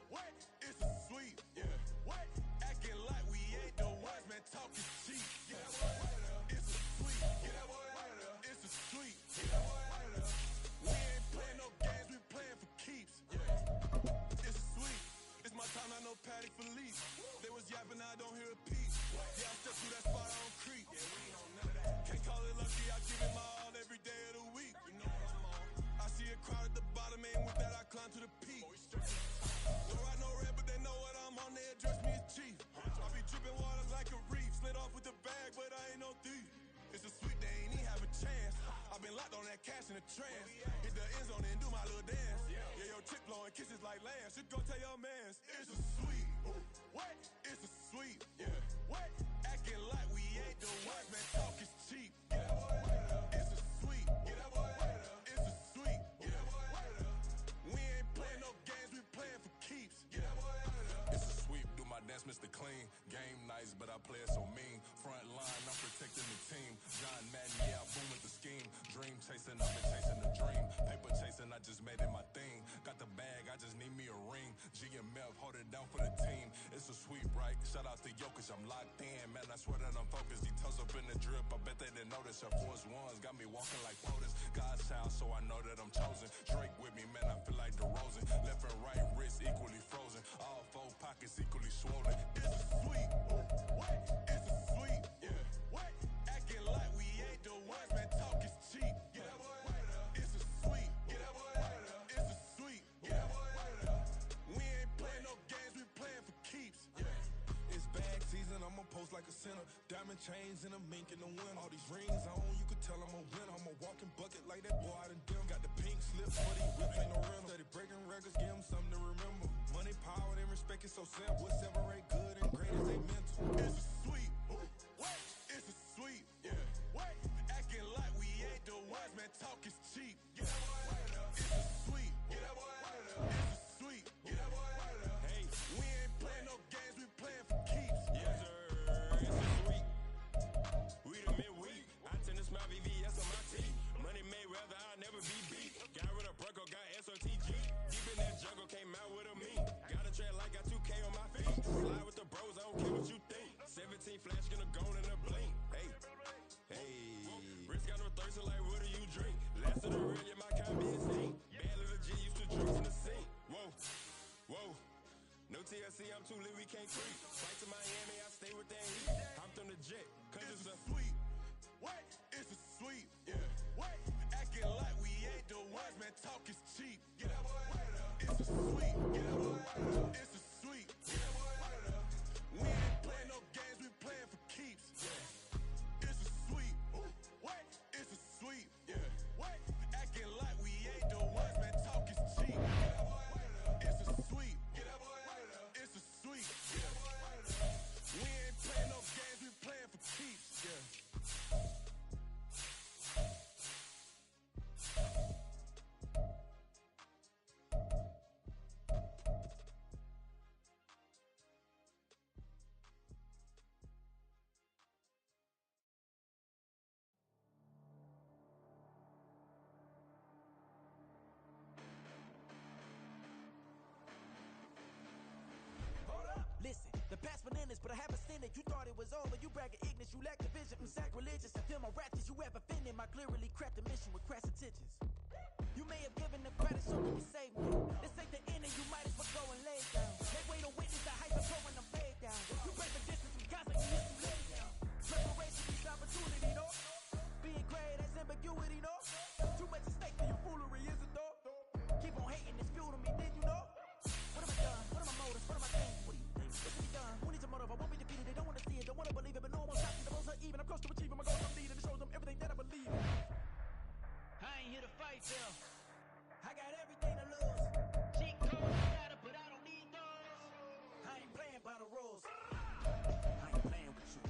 What? It's a sweep. Yeah. What? Acting like we ain't the ones, man. Talking cheap. Get that boy out of there. It's a sweep. Get that boy out of there. It's a sweep. Get that boy out of there. We ain't playing no games. We playing for keeps. Yeah. It's a sweep. It's my time. I know Patty Felice. They was yapping. I don't hear a peep. Yeah, I step through that spot. I don't creep. Yeah, we don't none of that. Can't call it lucky. I give it my all every day of the week. You know what I'm on. I see a crowd at the bottom, and with that I climb to the peak. Don't ride no red, but they know what I'm on. They address me as chief. I be dripping water like a reef. Slid off with the bag, but I ain't no thief. It's a sweep, they ain't even have a chance. I've been locked on that cash in a trance. Hit the end zone and do my little dance. Yeah, your chick blowing kisses like lambs. Just go tell your mans. It's a sweep. What? It's a sweep. Yeah. What? Acting like we ain't the ones, man. Talk is cheap. Get that boy out of there. It's a sweep. Get that boy out of there. It's a sweep. Get that boy out of there. We ain't playing no games, we playing for keeps. Get that boy out of there. It's a sweep, do my dance, Mr. Clean. Game nice, but I play it so mean. Front line, I'm protecting the team. John Madden, yeah, I boom with the scheme. Dream chasing, I've been chasing the dream. Paper chasing, I just made it my thing. Got the bag, I just need me a ring. GMF, hold it down for the team. It's a sweep, right? Shout out to Jokic, I'm locked in. Man, I swear that I'm focused. He toes up in the drip, I bet they didn't notice. Her force ones got me walking like POTUS. God's child, so I know that I'm chosen. Drake with me, man, I feel like DeRozan. Left and right wrist equally frozen. All four pockets equally swollen. It's a sweep. What? It's a sweep. Yeah. What? Acting like we ain't the ones, man. Talk is cheap. Get that boy out of there. It's a sweep. Get that boy out of there. It's a sweep. Get that boy out of there. We ain't playing no games, we playing for keeps. Yeah. It's bag season, I'ma post like a sinner. Diamond chains and a mink in the wind. All these rings on, you could tell I'm a winner. I'm a walking bucket like that boy out in dim. Got the pink slip, but these whips ain't no rental. Steady breaking records, give them something to remember. Money, power, and respect is so simple. What separate good and great is they mental. It's a sweep. What? It's a sweep. Yeah. What? Acting like we ain't the ones, man. Talk is cheap. Get that boy out of there. It's a sweep. Get that boy out of there. It's a sweep. Get that boy out of there. Hey, we ain't playing no games, we playing for keeps. Yes, sir. It's a sweep. We the midweek. I tend to smile VVS on my teeth. Money made rather I'll never be beat. Got rid of Bronco, got SOTG. Deep in that jungle, came out with a me. Got a trail like got 2K on my feet. Slide with the bros, I don't care what you think. 17 flash, gonna go in a blink. Hey, hey. Wrist got no thirst, like what do you drink? Last of the real, yeah, my kind be instinct. Bad little G used to drink in the sink. Whoa, whoa. No TLC, I'm too lit, we can't creep. Fight to Miami, I stay with that heat. Hopped on the jet, cause it's a sweep. What? It's a sweep. Yeah. What? Acting like we ain't the ones, man. Talk is cheap. Get that boy out of there. It's a sweep. Get that boy out of there. It's a sweep. Get that boy out of there. We ain't playing no games, we playing for keeps. Yeah. It's a sweep. What? It's a sweep. Yeah. What? Acting like we ain't the ones, man. Talk is cheap. Get that boy out of there. It's a sweep. Get that boy out of there. It's a sweep. Get that boy out of there. We ain't playing no games, we playing for keeps. Yeah. Listen, the past bananas, but I haven't seen it. You thought it was over, you bragging ignorance, you lack the vision. I'm sacrilegious, I feel my raptures, you have offended my clearly crafted mission with crass intentions. You may have given them credit so you can save me. This ain't the end and you might as well go and lay down. They wait to witness the hype and pouring them fade down. You break the distance from Gaza, you need to lay down. Preparation means opportunity, no? Being great has ambiguity, no? Too much at stake for your foolery, is it though? Keep on hating, it's fuel to me, did you know? What have I done? close to achieving my goals. I'm leading. It shows them everything that I believe in. I ain't here to fight, Phil. I got everything to lose. Cheat codes matter, but I don't need those. I ain't playing by the rules. I ain't playing with you.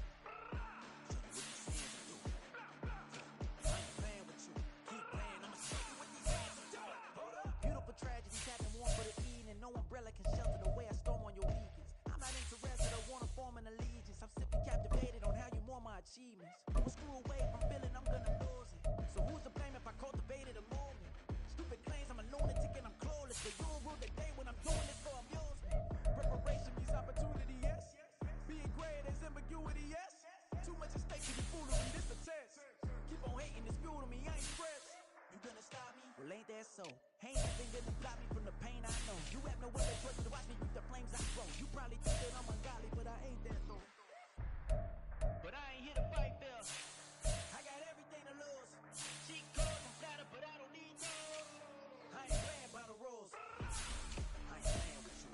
I ain't playing with you. Keep playing, I'ma show you what these hands are doing. Hold up. Beautiful tragedies happen one for the evening. No umbrella can shelter the way I storm on your weekends. I'm not interested or wanna form an allegiance. I'm simply captivated on how you more my achievements. Well, screw away from feeling I'm gonna lose it. So who's to blame if I cultivated a movement? Stupid claims I'm a lunatic and I'm clueless. But you'll rule the day when I'm doing this for amusement. Preparation means opportunity, yes. Being great is ambiguity, yes. Too much at stake to be foolery, this the test. Keep on hating, it's fuel to me, I ain't stressed. You gonna stop me? Well, ain't that so? Ain't nothing gonna stop me from the pain I know. You have no other choice to watch me reap the flames I grow. You probably think that I'm ungodly, but I ain't that though. But I ain't here to fight, Phil. I got everything to lose. Cheat codes matter, but I don't need those. I ain't playing by the rules. I ain't playing with you.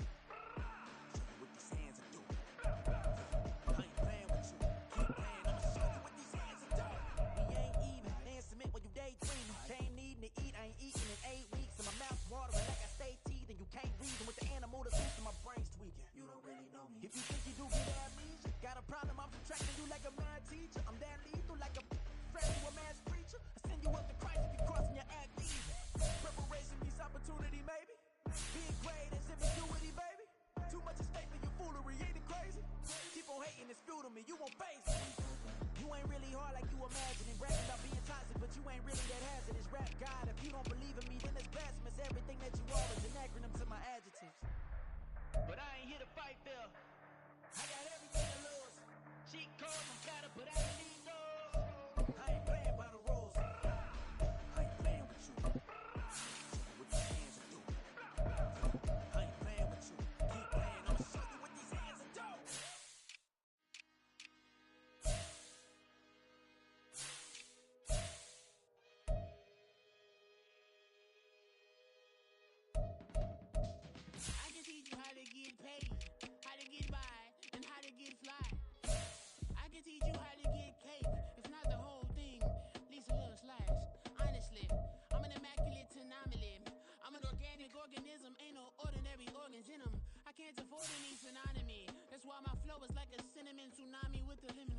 Show you what these hands are doing. I ain't playing with you. Keep playing, I'ma show you what these hands are doing. We ain't even. They submit when you daydreaming. Came needing to eat, I ain't eating in 8 weeks. And my mouth's watering like I stay teething. You can't reason with the animal that seems to my brain's tweaking. You don't really know me. If you think you do get amnesia, got a problem, I'm subtracting you like a mad teacher. I'm that lethal like a friend to a mass preacher. I send you up to Christ if you crossing your amnesia. Preparation means opportunity, maybe. Being great is ambiguity, baby. Too much at stake for your foolery, ain't it crazy? Keep on hating, it's fuel to me, you won't face it. You ain't really hard like you imagining. Bragging about being toxic, but you ain't really that hazardous. Rap God, if you don't believe in me, then it's blasphemous. Everything that you are is an acronym to my adjectives. But I ain't here to fight, Phil. I got everything to lose. Cheat codes matter, but I don't need those. I ain't playing by the rules. I ain't playing with you. Show you what these hands are doing. I ain't playing with you. Keep playing, I'ma show you what these hands are doing. I can teach you how to get paid, how to get by, and how to get fly. I can teach you how to get cake, if not the whole thing, at least a little slice. Honestly, I'm an immaculate anomaly. I'm an organic organism, ain't no ordinary organs in them. I can't afford any synonymy. That's why my flow is like a cinnamon tsunami with a lemon